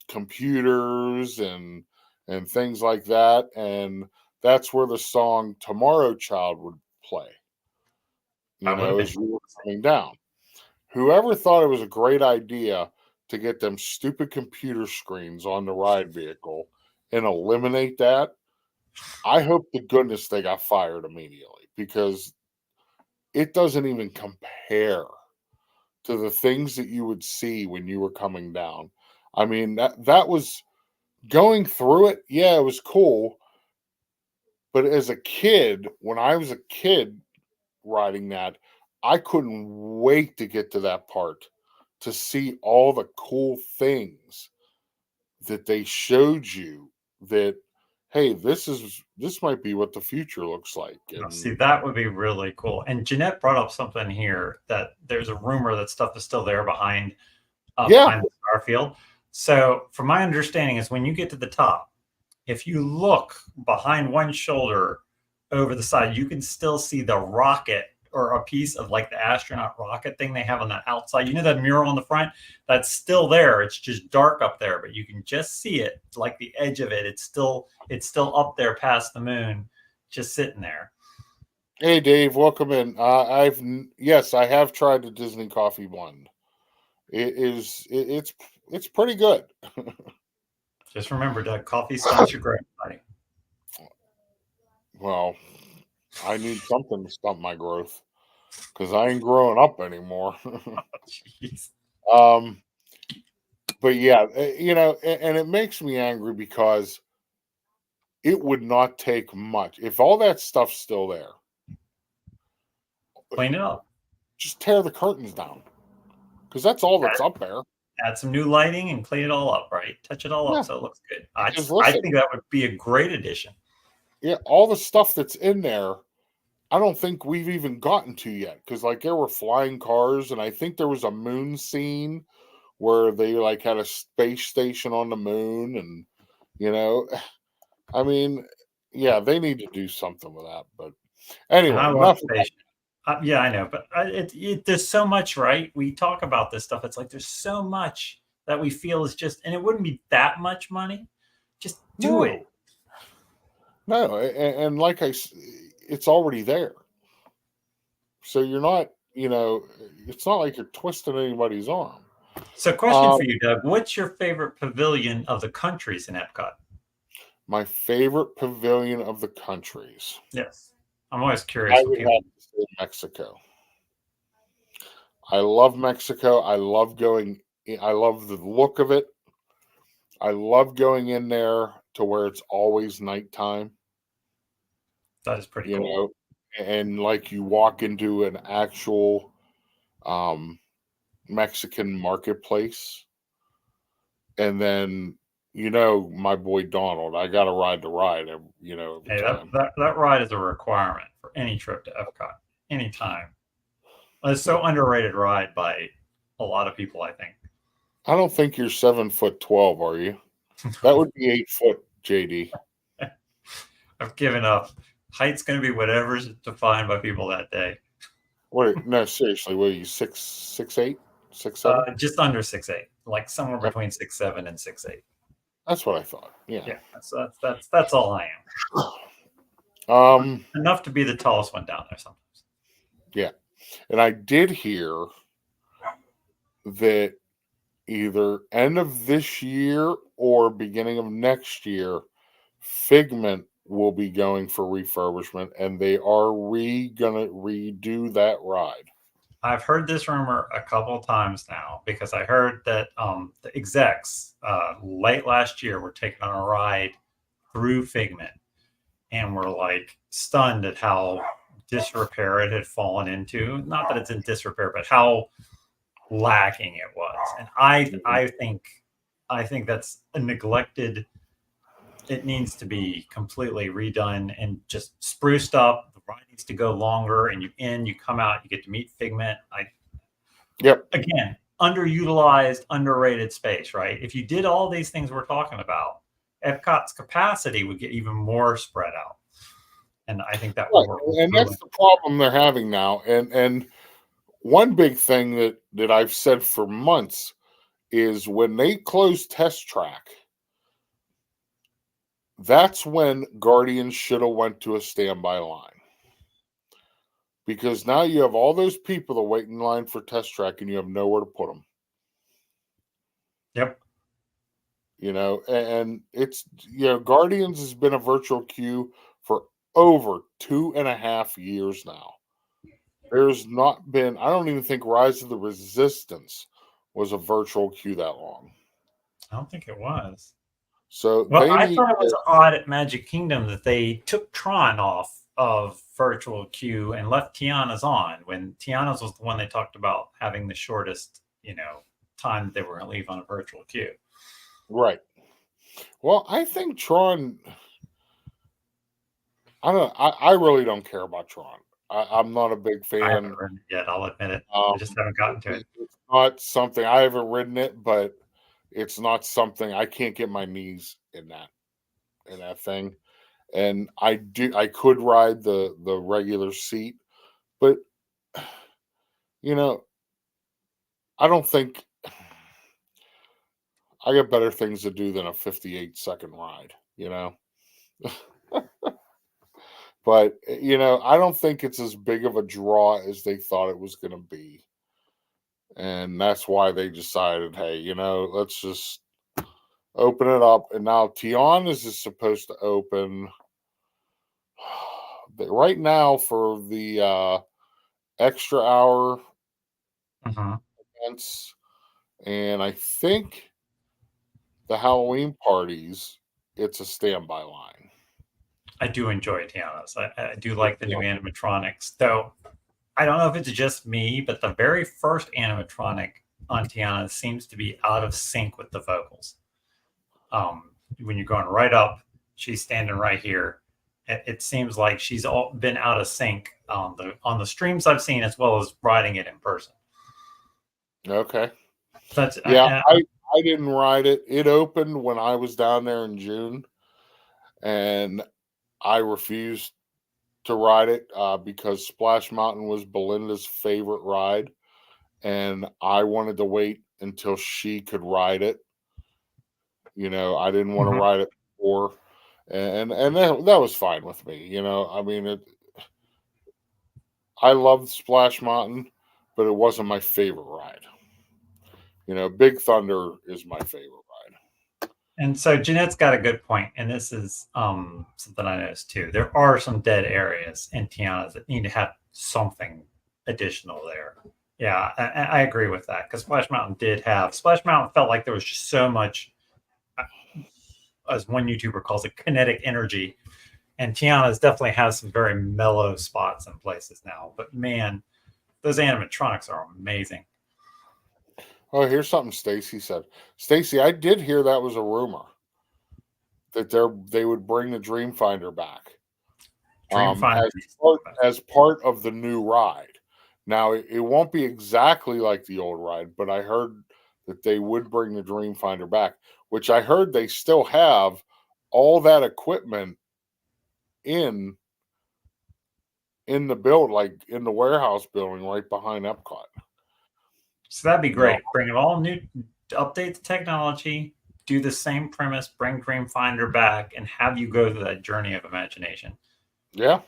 computers and things like that, and that's where the song "Tomorrow Child" would play. As you were coming down. Whoever thought it was a great idea to get them stupid computer screens on the ride vehicle and eliminate that, I hope to goodness they got fired immediately, because it doesn't even compare to the things that you would see when you were coming down. I mean, that was going through it. Yeah, it was cool. But as a kid, when I was a kid riding that, I couldn't wait to get to that part to see all the cool things that they showed you, that hey, this might be what the future looks like. And See, that would be really cool. And Jeanette brought up something here, that there's a rumor that stuff is still there behind the star field. So from my understanding is when you get to the top, if you look behind one shoulder over the side, you can still see the rocket, or a piece of like the astronaut rocket thing they have on the outside. That mural on the front? That's still there. It's just dark up there, but you can just see it, like the edge of it. It's still up there past the moon, just sitting there. Hey, Dave, welcome in. Yes, I have tried the Disney coffee blend. It's pretty good. Just remember, Doug, coffee stunts your growth, buddy. Well, I need something to stump my growth because I ain't growing up anymore. Jeez. But yeah, and it makes me angry because it would not take much if all that stuff's still there. Clean it up. Just tear the curtains down because that's all that's up there. Add some new lighting and clean it all up, right? Touch it all Yeah. up so it looks good. I Listen, think that would be a great addition. Yeah, all the stuff that's in there, I don't think we've even gotten to yet because like there were flying cars, and I think there was a moon scene where they like had a space station on the moon, and I mean, yeah, they need to do something with that. But anyway, I love enough. space. Yeah, I know, but there's so much, right? We talk about this stuff. It's like there's so much that we feel is just, and it wouldn't be that much money. Just do it. No, and like it's already there. So you're not, it's not like you're twisting anybody's arm. So, question for you, Doug: what's your favorite pavilion of the countries in Epcot? My favorite pavilion of the countries. Yes, I'm always curious. I would have to say Mexico. I love Mexico. I love the look of it. I love going in there to where it's always nighttime. That is pretty cool. And like you walk into an actual Mexican marketplace, and then my boy Donald, I got to ride the ride. Every time. That ride is a requirement for any trip to Epcot, anytime. It's so underrated ride by a lot of people, I think. I don't think you're 7'12", are you? That would be 8 foot, JD. I've given up. Height's going to be whatever's defined by people that day. What? No, seriously. What are you, 6'8", 6'7"? Just under 6'8", like somewhere between 6'7" and 6'8". That's what I thought. Yeah. Yeah. So that's all I am. Enough to be the tallest one down there sometimes. Yeah, and I did hear that either end of this year or beginning of next year, Figment will be going for refurbishment, and they are gonna redo that ride. I've heard this rumor a couple of times now because I heard that the execs late last year were taking on a ride through Figment and were like stunned at how disrepair it had fallen into. Not that it's in disrepair, but how lacking it was. And I think that's a neglected. It needs to be completely redone and just spruced up. The ride needs to go longer, and you come out, you get to meet Figment. Yep. Again, underutilized, underrated space, right? If you did all these things we're talking about, Epcot's capacity would get even more spread out. And I think that would work. And that's the problem they're having now. And one big thing that I've said for months is when they close Test Track, that's when Guardians should have went to a standby line. Because now you have all those people that wait in line for Test Track and you have nowhere to put them. Yep. And it's, Guardians has been a virtual queue for over 2.5 years now. There's not been, I don't even think Rise of the Resistance was a virtual queue that long. I don't think it was. So I thought it was odd at Magic Kingdom that they took Tron off of virtual queue and left Tiana's on, when Tiana's was the one they talked about having the shortest, time that they were going to leave on a virtual queue. Right. Well, I think Tron, I really don't care about Tron. I'm not a big fan. I haven't ridden it yet, I'll admit it. I just haven't gotten to it. It's not something, I haven't ridden it, but it's not something, I can't get my knees in that thing. And I could ride the regular seat, but I don't think, I got better things to do than a 58-second ride, But I don't think it's as big of a draw as they thought it was going to be. And that's why they decided, hey, let's just open it up. And now Tiana's is supposed to open right now for the extra hour events. And I think the Halloween parties, it's a standby line. I do enjoy Tiana's. I do like the new animatronics, though. I don't know if it's just me, but the very first animatronic on Tiana seems to be out of sync with the vocals. When you're going right up, she's standing right here. It seems like she's been out of sync on the streams I've seen, as well as riding it in person. Okay. That's I didn't ride it. It opened when I was down there in June, and I refused to ride it because Splash Mountain was Belinda's favorite ride, and I wanted to wait until she could ride it. I didn't want to ride it before, and that was fine with me. I mean, I loved Splash Mountain, but it wasn't my favorite ride. Big Thunder is my favorite ride. And so Jeanette's got a good point, and this is something I noticed too. There are some dead areas in Tiana's that need to have something additional there. Yeah, I agree with that, because Splash Mountain felt like there was just so much, as one YouTuber calls it, kinetic energy. And Tiana's definitely has some very mellow spots and places now. But man, those animatronics are amazing. Oh, here's something Stacy said. Stacy, I did hear that was a rumor that they would bring the Dreamfinder back as part of the new ride. Now, it won't be exactly like the old ride, but I heard that they would bring the Dreamfinder back, which I heard they still have all that equipment in the build, like in the warehouse building right behind Epcot. So that'd be great. Bring it all new, update the technology, do the same premise, bring Dreamfinder back, and have you go through that journey of imagination. Yeah.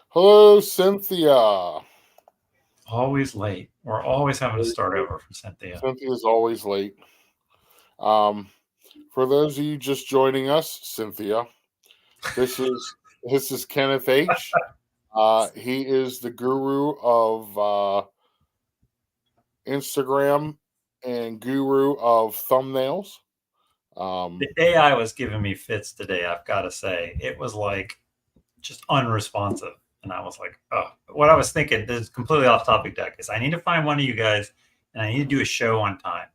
Hello, Cynthia. Always late. We're always having to start over for Cynthia. Cynthia's always late. For those of you just joining us, Cynthia, this is Kenneth H. He is the guru of Instagram and guru of thumbnails. The AI was giving me fits today, I've got to say. It was like just unresponsive. And I was like, oh, what I was thinking, this is completely off topic, Doug, is I need to find one of you guys and I need to do a show on time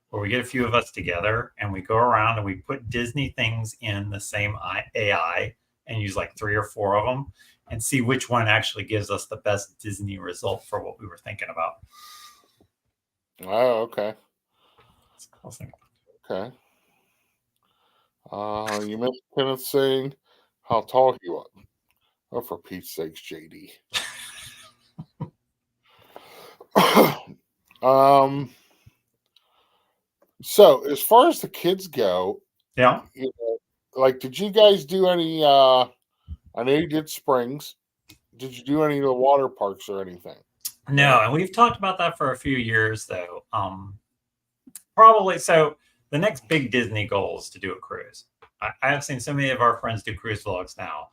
where we get a few of us together and we go around and we put Disney things in the same AI and use like 3 or 4 of them and see which one actually gives us the best Disney result for what we were thinking about. Oh, okay. Okay. You mentioned Kenneth saying how tall he was. Oh, for Pete's sakes, JD. So as far as the kids go, yeah, did you guys do any? I know you did Springs. Did you do any of the water parks or anything? No, and we've talked about that for a few years, though. Probably so. The next big Disney goal is to do a cruise. I have seen so many of our friends do cruise vlogs now.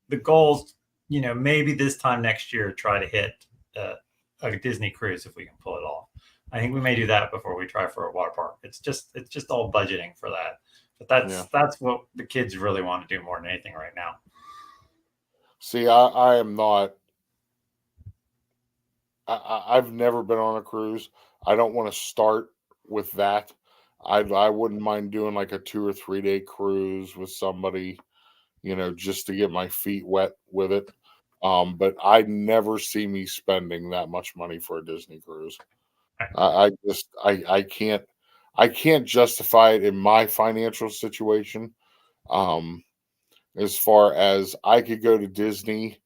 The goals, maybe this time next year, try to hit a Disney cruise if we can pull it off. I think we may do that before we try for a water park. It's just all budgeting for that. But that's what the kids really want to do more than anything right now. See, I am not. I've never been on a cruise. I don't want to start with that. I wouldn't mind doing like a 2 or 3 day cruise with somebody, just to get my feet wet with it. But I never see me spending that much money for a Disney cruise. I can't justify it in my financial situation. As far as I could go to Disney,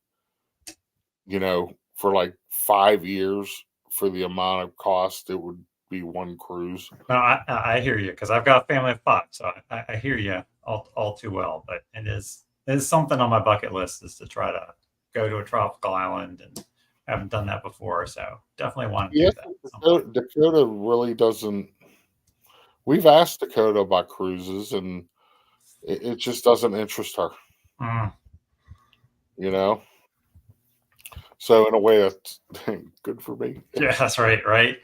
for like 5 years for the amount of cost it would be one cruise. No, I hear you, because I've got a family of 5, so I hear you all too well. But it's It's something on my bucket list is to try to go to a tropical island, and I haven't done that before, so definitely want to Yeah, do that at some point. Dakota really doesn't. We've asked Dakota about cruises, and it just doesn't interest her. Mm, You know. So in a way, that's good for me. yeah, that's right, right?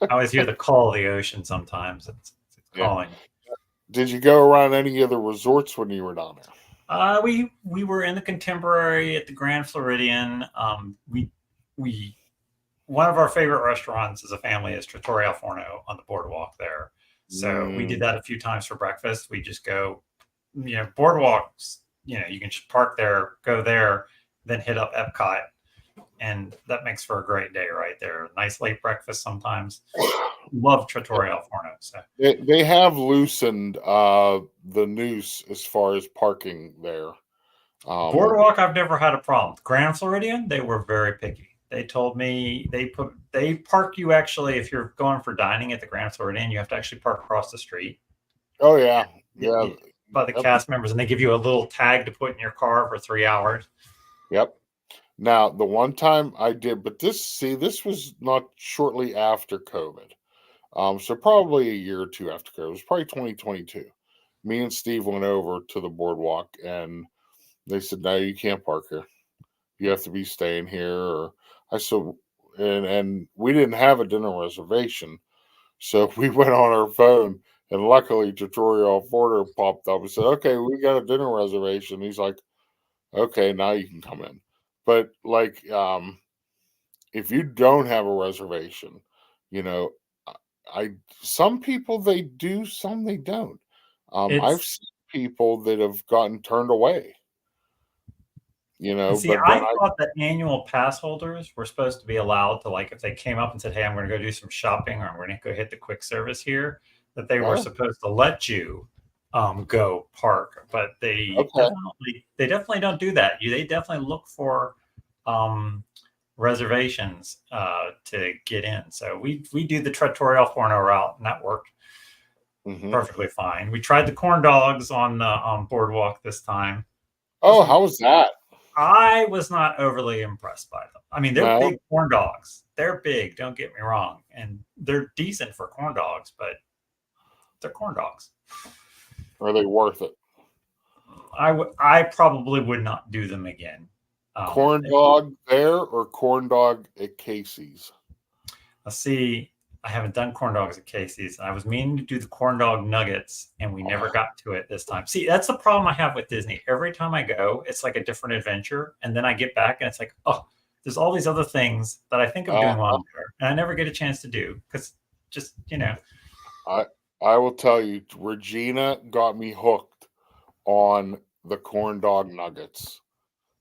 I always hear the call of the ocean sometimes. It's Yeah. calling. Did you go around any of the resorts when you were down there? We were in the Contemporary at the Grand Floridian. We one of our favorite restaurants as a family is Trattoria al Forno on the boardwalk there. So we did that a few times for breakfast. We just go, boardwalks. You can just park there, go there, then hit up Epcot, and that makes for a great day right there. Nice late breakfast sometimes. Love Trattoria al Forno. So They have loosened the noose as far as parking there. boardwalk, I've never had a problem. Grand Floridian, they were very picky. They told me they park you actually if you're going for dining at the Grand Floridian, you have to actually park across the street. Oh yeah, yeah. By the cast members, and they give you a little tag to put in your car for 3 hours. Yep. Now the one time I did, but this was not shortly after COVID. So probably a year or two after COVID. It was probably 2022. Me and Steve went over to the boardwalk, and they said, "No, you can't park here. You have to be staying here." Or I said, and we didn't have a dinner reservation, so we went on our phone, and luckily Tutorial Porter popped up and said, "Okay, we got a dinner reservation." He's like, "Okay, now you can come in." But like, if you don't have a reservation, you know, I some people they do, some they don't. I've It's seen people that have gotten turned away. and see, But then I thought that annual pass holders were supposed to be allowed to, like, if they came up and said, "Hey, I'm going to go do some shopping, or I'm going to go hit the quick service here," that they were oh, supposed to let you go park. But okay, they definitely don't do that. They definitely look for um, reservations to get in. So we do the Trattoria al Forno route, and that worked hmm perfectly fine. We tried the corn dogs on the boardwalk this time. oh, how was that? I was not overly impressed by them. I mean, they're No, big corn dogs. They're big, don't get me wrong. And they're decent for corn dogs, but they're corn dogs. are they worth it? I probably would not do them again. Corn dog there or corn dog at Casey's? Let's see. I haven't done corn dogs at Casey's. I was meaning to do the corn dog nuggets, and we never got to it this time. See, that's the problem I have with Disney. Every time I go, it's like a different adventure, and then I get back, and it's like, oh, there's all these other things that I think I'm doing while I'm there, and I never get a chance to do because just I I will tell you, Regina got me hooked on the corn dog nuggets.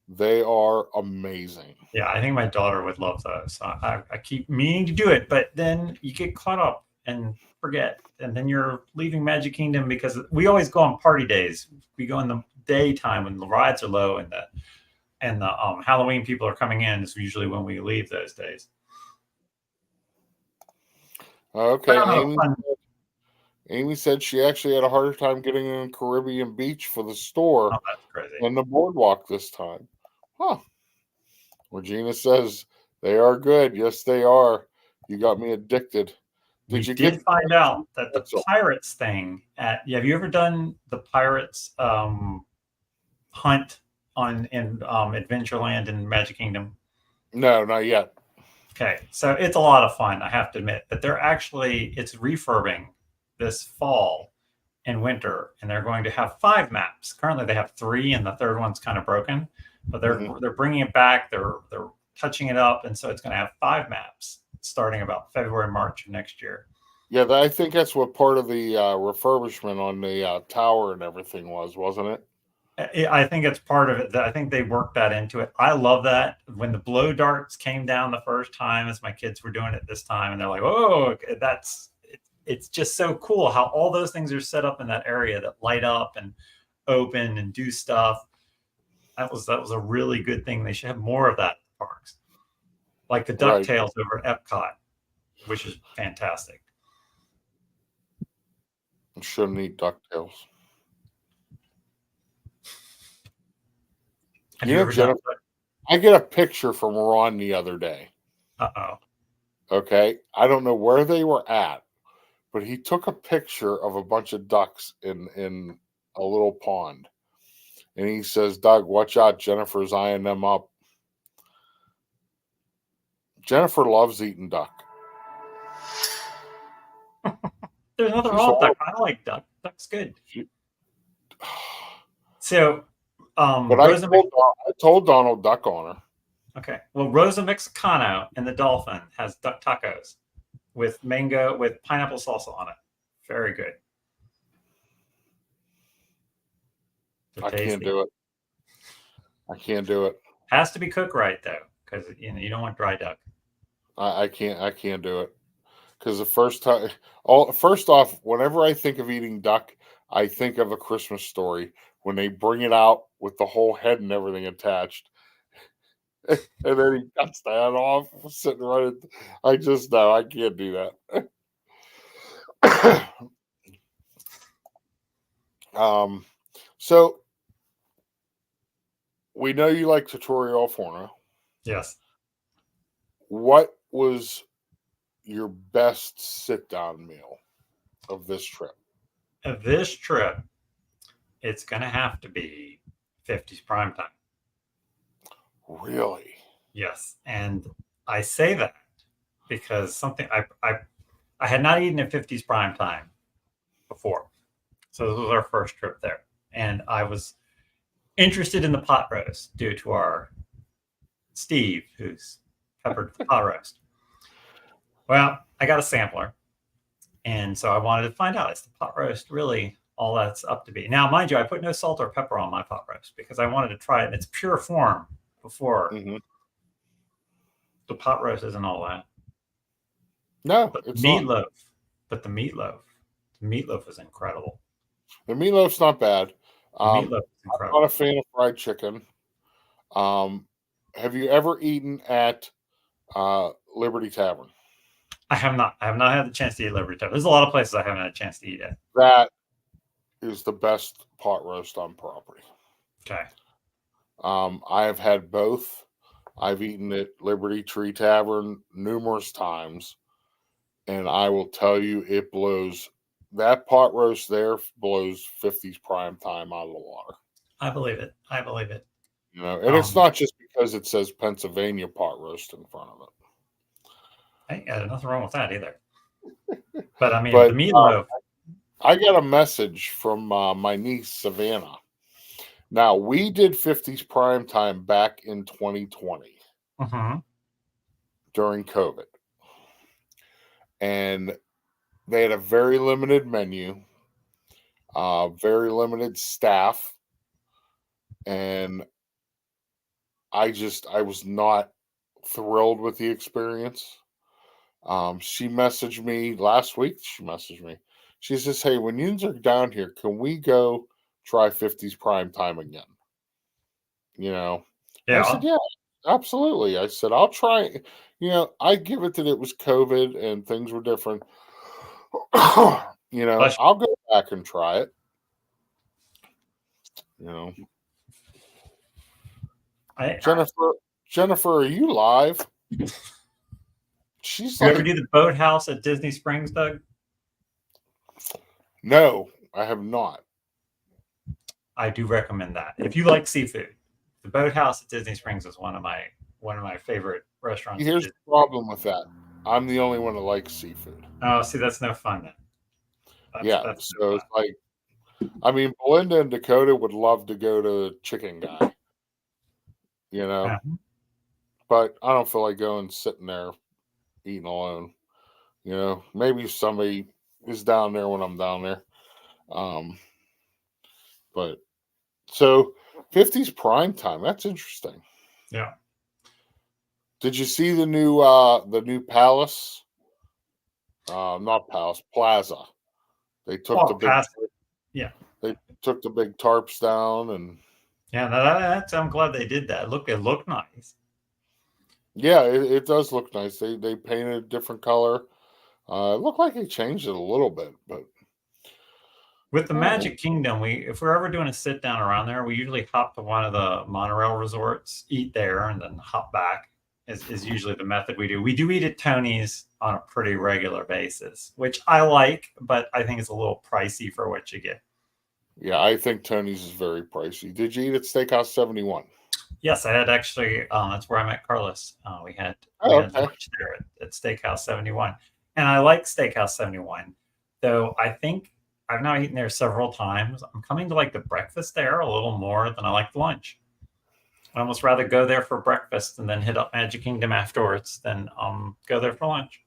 They are amazing. Yeah, I think my daughter would love those. So I keep meaning to do it, but then you get caught up and forget, and then you're leaving Magic Kingdom because we always go on party days. We go in the daytime when the rides are low, and the Halloween people are coming in. Is usually when we leave those days. But Okay, I don't know, fun. Amy said she actually had a harder time getting in Caribbean Beach for the store Oh, that's crazy. than the boardwalk this time. Huh. Regina says they are good. Yes, they are. You got me addicted. We Did you did get find out that the that's all. pirates thing have you ever done the pirates hunt in Adventureland and Magic Kingdom? No, not yet. Okay, so it's a lot of fun, I have to admit, but it's refurbing this fall and winter, and they're going to have 5 maps. Currently, they have 3, and the third one's kind of broken, but they're bringing it back. They're touching it up, and so it's going to have 5 maps starting about February, March of next year. Yeah, I think that's what part of the refurbishment on the tower and everything was, wasn't it? I think it's part of it. I think they worked that into it. I love that when the blow darts came down the first time, as my kids were doing it this time, and they're like, "Oh, it's just so cool how all those things are set up in that area that light up and open and do stuff." That was a really good thing. They should have more of that in parks, like the Right. DuckTales over at Epcot, which is fantastic. Shouldn't eat DuckTales. Have You you know, ever done Jennifer, I get a picture from Ron the other day. Uh-oh. Okay. I don't know where they were at, but he took a picture of a bunch of ducks in a little pond. And he says, Doug, watch out. Jennifer's eyeing them up. Jennifer loves eating duck. There's nothing She's wrong with all, duck. I like duck. Duck's good. she, So, but Rosa I told Donald Duck on her. Okay. Well, Rosa Mexicano in the Dolphin has duck tacos with pineapple salsa on it. Very good. They're I can't tasty. do it. I can't do it. Has to be cooked right though, because you don't want dry duck. I can't do it. Because the first off, whenever I think of eating duck, I think of A Christmas Story when they bring it out with the whole head and everything attached. And then he cuts the head off, sitting right at. I just know I can't do that. So we know you like tutorial forno. Yes. What was your best sit-down meal of this trip? Of this trip, it's gonna have to be 50s primetime. Really? Yes, and I say that because something I had not eaten at 50s primetime before, so this was our first trip there, and I was interested in the pot roast due to our Steve, who's peppered the pot roast. Well, I got a sampler, and so I wanted to find out, is the pot roast really all that's up to be? Now, mind you, I put no salt or pepper on my pot roast because I wanted to try it in its pure form before. Mm-hmm. The pot roast isn't all that. No, But it's meatloaf. not. But the meatloaf is incredible. The meatloaf's not bad. The meatloaf is I'm incredible. not a fan of fried chicken. Have you ever eaten at Liberty Tavern? I have not had the chance to eat Liberty Tavern. There's a lot of places I haven't had a chance to eat at. That is the best pot roast on property. Okay. I have had both. I've eaten at Liberty Tree Tavern numerous times, and I will tell you, it blows. That pot roast there blows 50s prime time out of the water. I believe it. You know, and it's not just because it says Pennsylvania pot roast in front of it. There's nothing wrong with that either. But I mean, But, the meatloaf. I got a message from my niece Savannah. Now, we did 50s prime time back in 2020 during COVID. And they had a very limited menu, very limited staff. And I was not thrilled with the experience. She messaged me last week. She says, hey, when you are down here, can we go try 50s prime time again? You know, Yeah. I said, yeah, absolutely. I said, I'll try. You know, I give it that it was COVID and things were different. You know, I'll go back and try it. You know, Jennifer, are you live? She's you ever do the boathouse at Disney Springs, Doug? No, I have not. I do recommend that. If you like seafood, the boathouse at Disney Springs is one of my favorite restaurants. Here's the problem with that. I'm the only one that likes seafood. Oh, see, that's no fun then. That's so it's like, I mean, Belinda and Dakota would love to go to Chicken Guy, you know, but I don't feel like going sitting there eating alone. You know, maybe somebody is down there when I'm down there. But so 50s prime time, that's interesting. Yeah. Did you see the new palace? Not palace, plaza. They took the big They took the big tarps down and I'm glad they did that. It looked nice. Yeah, it does look nice. They painted a different color. It looked like they changed it a little bit, but With the Oh. Magic Kingdom, if we're ever doing a sit down around there, we usually hop to one of the monorail resorts, eat there, and then hop back. Is usually the method we do. We do eat at Tony's on a pretty regular basis, which I like, but I think it's a little pricey for what you get. Yeah, I think Tony's is very pricey. Did you eat at Steakhouse 71? Yes, I had actually. That's where I met Carlos. We had Oh, okay. lunch there at Steakhouse 71, and I like Steakhouse 71. Though I think I've now eaten there several times. I'm coming to like the breakfast there a little more than I like the lunch. I almost rather go there for breakfast and then hit up Magic Kingdom afterwards than go there for lunch.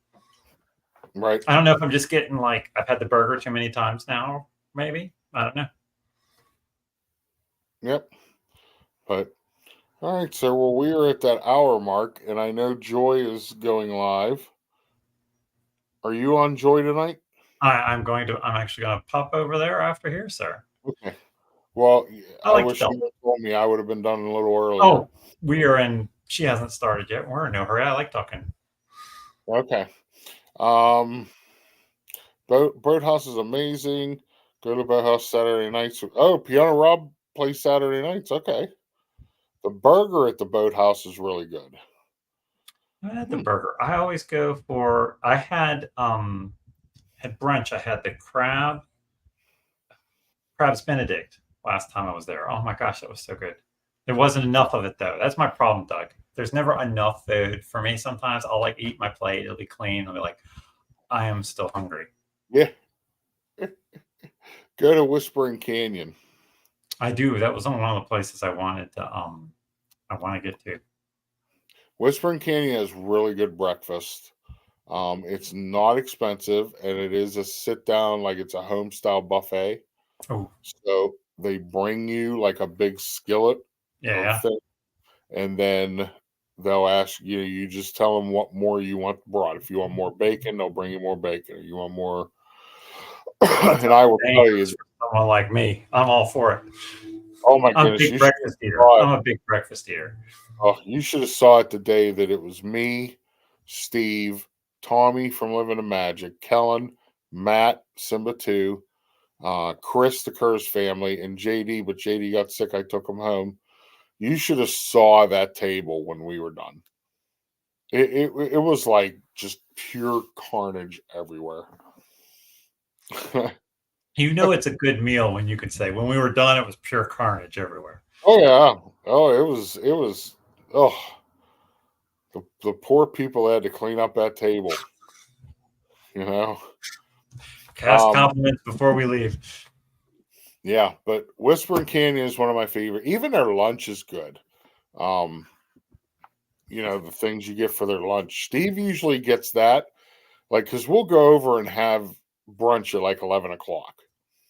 Right. I don't know if I'm just getting like I've had the burger too many times now. Maybe I don't know. Yep. But all right, so well, we are at that hour mark, and I know Joy is going live. Are you on Joy tonight? I'm actually going to pop over there after here, sir. Okay. Well, I I like wish to you had told me. I would have been done a little earlier. Oh, we are in. She hasn't started yet. We're in no hurry. I like talking. Okay. Boathouse is amazing. Go to Boathouse Saturday nights. Oh, Piano Rob plays Saturday nights. Okay. The burger at the Boathouse is really good. I had the burger. I always go for. I had at brunch. I had the crabs Benedict last time I was there. Oh my gosh, that was so good. There wasn't enough of it though. That's my problem, Doug. There's never enough food for me. Sometimes I'll like eat my plate. It'll be clean. I'll be like, I am still hungry. Yeah. Go to Whispering Canyon. I do. That was one of the places I wanted to get to. Whispering Canyon has really good breakfast. It's not expensive, and it is a sit down, like it's a home style buffet. Oh, So they bring you like a big skillet yeah. of thing, and then they'll ask you. You just tell them what more you want brought. If you want more bacon, they'll bring you more bacon. If you want more, and I will tell you, Someone like me, I'm all for it. oh my I'm a goodness, big breakfast eater. I'm a big breakfast eater. Oh, you should have saw it the day that it was me, Steve, Tommy from Living in Magic, Kellen, Matt, Simba 2, Chris, the Curse family, and JD, but JD got sick. I took him home. You should have saw that table when we were done. It was like just pure carnage everywhere. You know it's a good meal when you could say, when we were done, it was pure carnage everywhere. Oh yeah. Oh, it was oh, the poor people had to clean up that table. You know. Cast compliments before we leave. Yeah, but Whispering Canyon is one of my favorite. Even their lunch is good. The things you get for their lunch. Steve usually gets that, like, because we'll go over and have brunch at like 11 o'clock.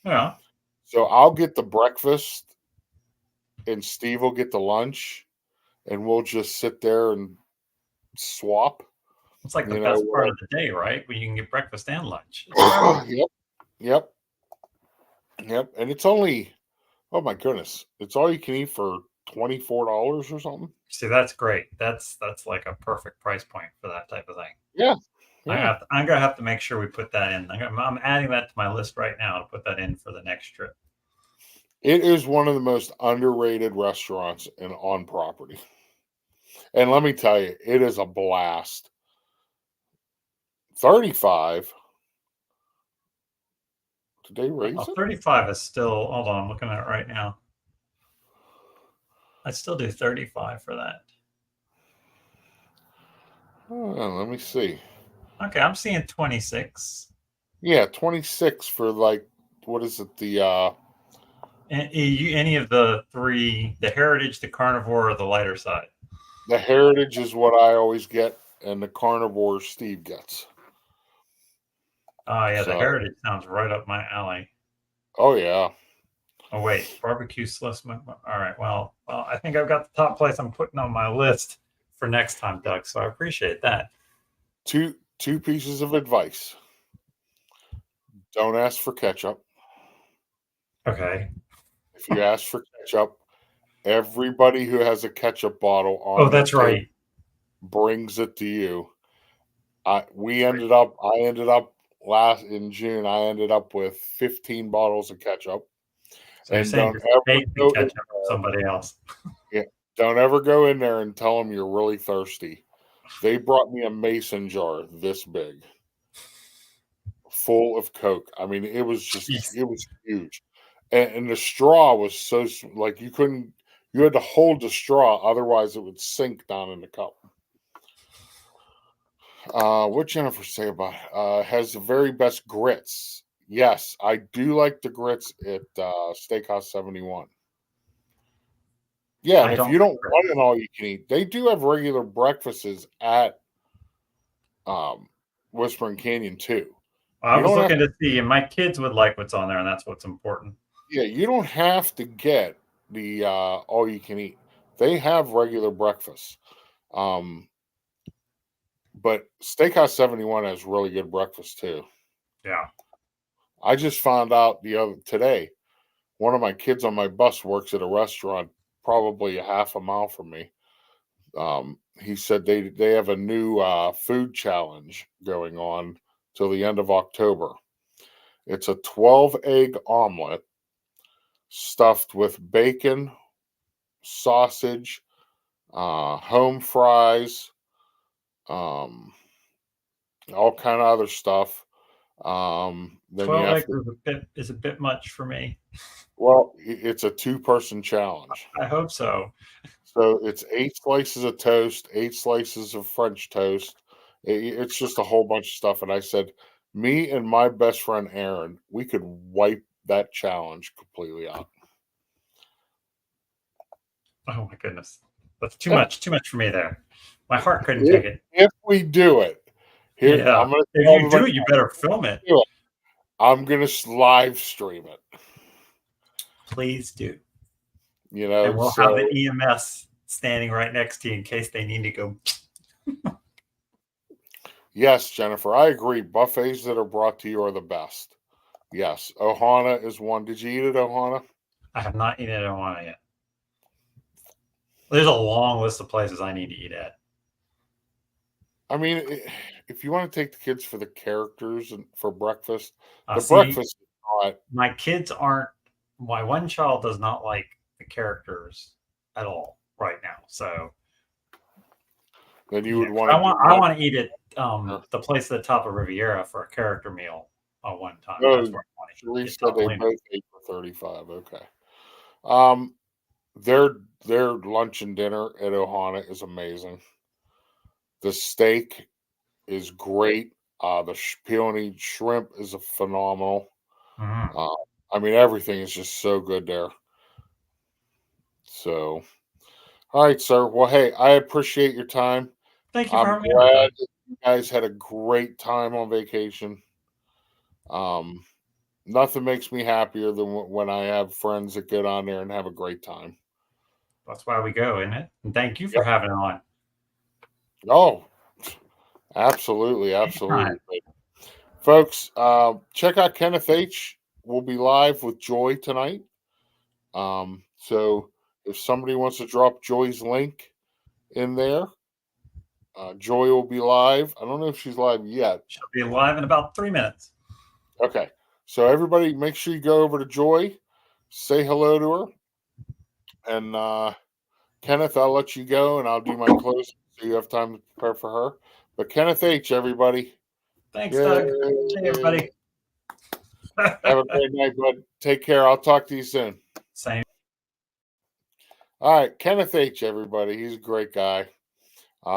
Yeah. So I'll get the breakfast, and Steve will get the lunch, and we'll just sit there and swap. It's like the best part of the day, right? When you can get breakfast and lunch. Yep. And it's only, oh my goodness, it's all you can eat for $24 or something. See, that's great. That's like a perfect price point for that type of thing. Yeah. I'm gonna have to make sure we put that in. I'm adding that to my list right now to put that in for the next trip. It is one of the most underrated restaurants on property. And let me tell you, it is a blast. 35. Did they raise it? 35 is still, hold on, I'm looking at it right now. I still do 35 for that. Let me see. Okay, I'm seeing 26. Yeah, 26 for like, what is it? Any of the three, the Heritage, the Carnivore, or the lighter side? The Heritage is what I always get, and the Carnivore Steve gets. Oh, yeah, the Heritage sounds right up my alley. Oh, yeah. Oh, wait, barbecue Swiss. All right, well, I think I've got the top place I'm putting on my list for next time, Doug, so I appreciate that. Two pieces of advice. Don't ask for ketchup. Okay. If you ask for ketchup, everybody who has a ketchup bottle on that's right, brings it to you. I ended up in June, I ended up with 15 bottles of ketchup. So you're And saying don't you're ever fake the go in, ketchup from somebody else. yeah, don't ever go in there and tell them you're really thirsty. They brought me a mason jar this big, full of Coke. I mean, it was Jeez. huge, and the straw was so like you had to hold the straw, otherwise it would sink down in the cup. What Jennifer say about it? Has the very best grits. Yes, I do like the grits at Steakhouse 71. Yeah, I and if don't you don't like want an all you can eat, they do have regular breakfasts at um, Whispering Canyon too. I You was don't have looking to see, and my kids would like what's on there, and that's what's important. Yeah, you don't have to get the all you can eat. They have regular breakfast. Um, but Steakhouse 71 has really good breakfast too. Yeah. I just found out the other today, one of my kids on my bus works at a restaurant probably a half a mile from me. He said they have a new food challenge going on till the end of October. It's a 12 egg omelet stuffed with bacon, sausage, home fries, um, all kind of other stuff. Then you 12 have eggs to. is a bit much for me. Well, it's a 2-person challenge. I hope so. So it's 8 slices of toast, 8 slices of French toast. It's just a whole bunch of stuff. And I said, me and my best friend Aaron, we could wipe that challenge completely out. Oh my goodness. That's too much for me there. My heart couldn't take it. If we do it, here Yeah. I'm going to If tell you do everybody it, you better film it. I'm going to live stream it. Please do. You know, And we'll so have the EMS standing right next to you in case they need to go. yes, Jennifer, I agree. Buffets that are brought to you are the best. Yes, Ohana is one. Did you eat at Ohana? I have not eaten at Ohana yet. There's a long list of places I need to eat at. I mean, if you want to take the kids for the characters and for breakfast, the See, breakfast is not. my kids aren't. My one child does not like the characters at all right now. So Then you yeah, would want I to. want to eat at the place at the top of Riviera for a character meal one time. No, That's where I want to Sheree get said they Tamalina. both ate for 35. Okay. Um, their lunch and dinner at Ohana is amazing. The steak is great. The peony shrimp is a phenomenal. Mhm. I mean, everything is just so good there. So, all right, sir. Well, hey, I appreciate your time. Thank you for I'm having me on, glad Doug. that you guys had a great time on vacation. Um, Nothing makes me happier than when I have friends that get on there and have a great time. That's why we go, isn't it? And thank you for Yep. having it on. Oh, absolutely, Anytime. absolutely. Folks, check out Kenneth H. We'll be live with Joy tonight. So if somebody wants to drop Joy's link in there, Joy will be live. I don't know if she's live yet. She'll be live in about 3 minutes. Okay. So everybody make sure you go over to Joy, say hello to her. And Kenneth, I'll let you go and I'll do my closing so you have time to prepare for her. But Kenneth H, everybody. Thanks, Yay. Doug. Hey, everybody. Have a great night, bud. Take care. I'll talk to you soon. Same. All right. Kenneth H, everybody. He's a great guy.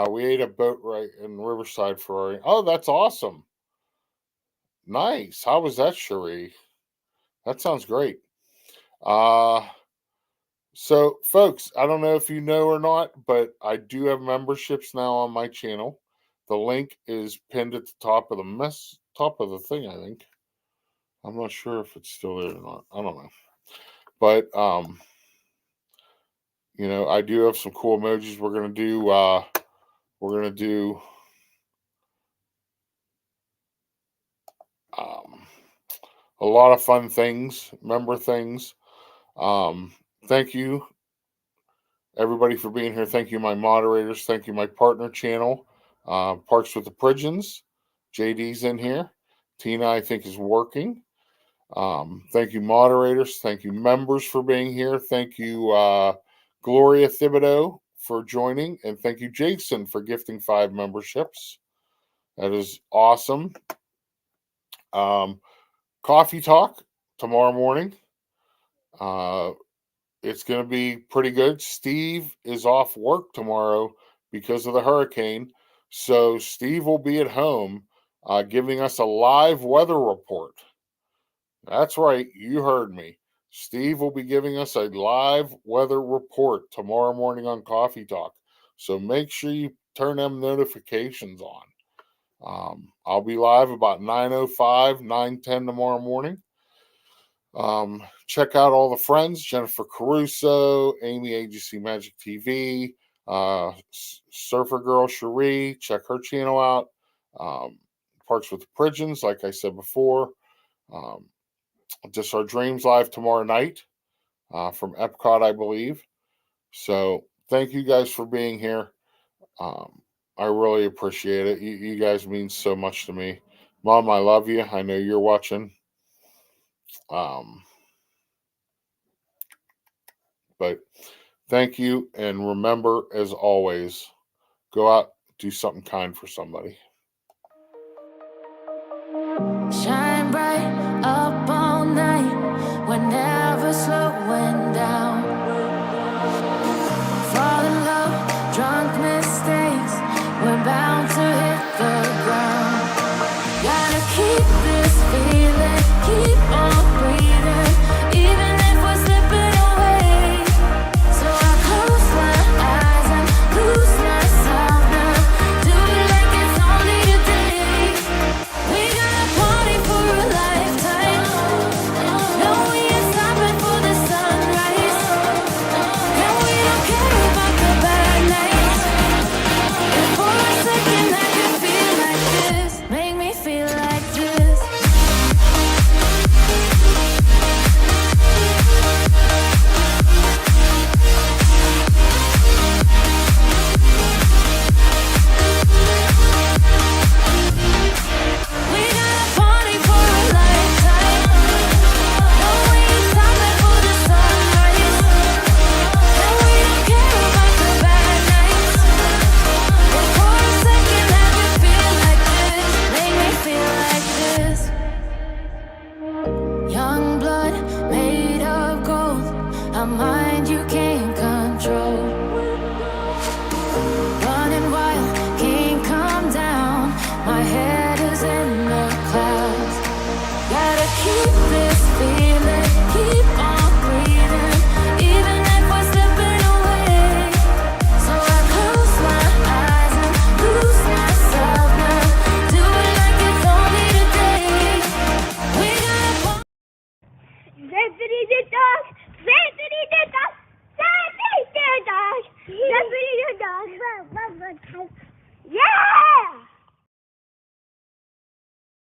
We ate a boat right in Riverside for Oh, that's awesome. Nice. How was that, Cherie? That sounds great. So, folks, I don't know if you know or not, but I do have memberships now on my channel. The link is pinned at the top of the thing, I think. I'm not sure if it's still there or not. I don't know. But I do have some cool emojis we're gonna do. We're gonna do a lot of fun things, member things. Thank you, everybody, for being here. Thank you, my moderators. Thank you, my partner channel, Parks with the Pigeons. JD's in here. Tina, I think, is working. Thank you, moderators. Thank you, members, for being here. Thank you, Gloria Thibodeau, for joining. And thank you, Jason, for gifting 5 memberships. That is awesome. Coffee talk tomorrow morning. It's going to be pretty good. Steve is off work tomorrow because of the hurricane. So Steve will be at home giving us a live weather report. That's right. You heard me. Steve will be giving us a live weather report tomorrow morning on Coffee Talk. So make sure you turn them notifications on. I'll be live about 9:05, 9:10 tomorrow morning. Check out all the friends: Jennifer Caruso, Amy Agency Magic TV, Surfer Girl Cherie. Check her channel out. Parks with the Pigeons, like I said before. Just Our Dreams live tomorrow night from Epcot, I believe. So thank you guys for being here. I really appreciate it. You guys mean so much to me. Mom, I love you. I know you're watching. But thank you. And remember, as always, go out, do something kind for somebody. Shine bright up all night. We're never slowing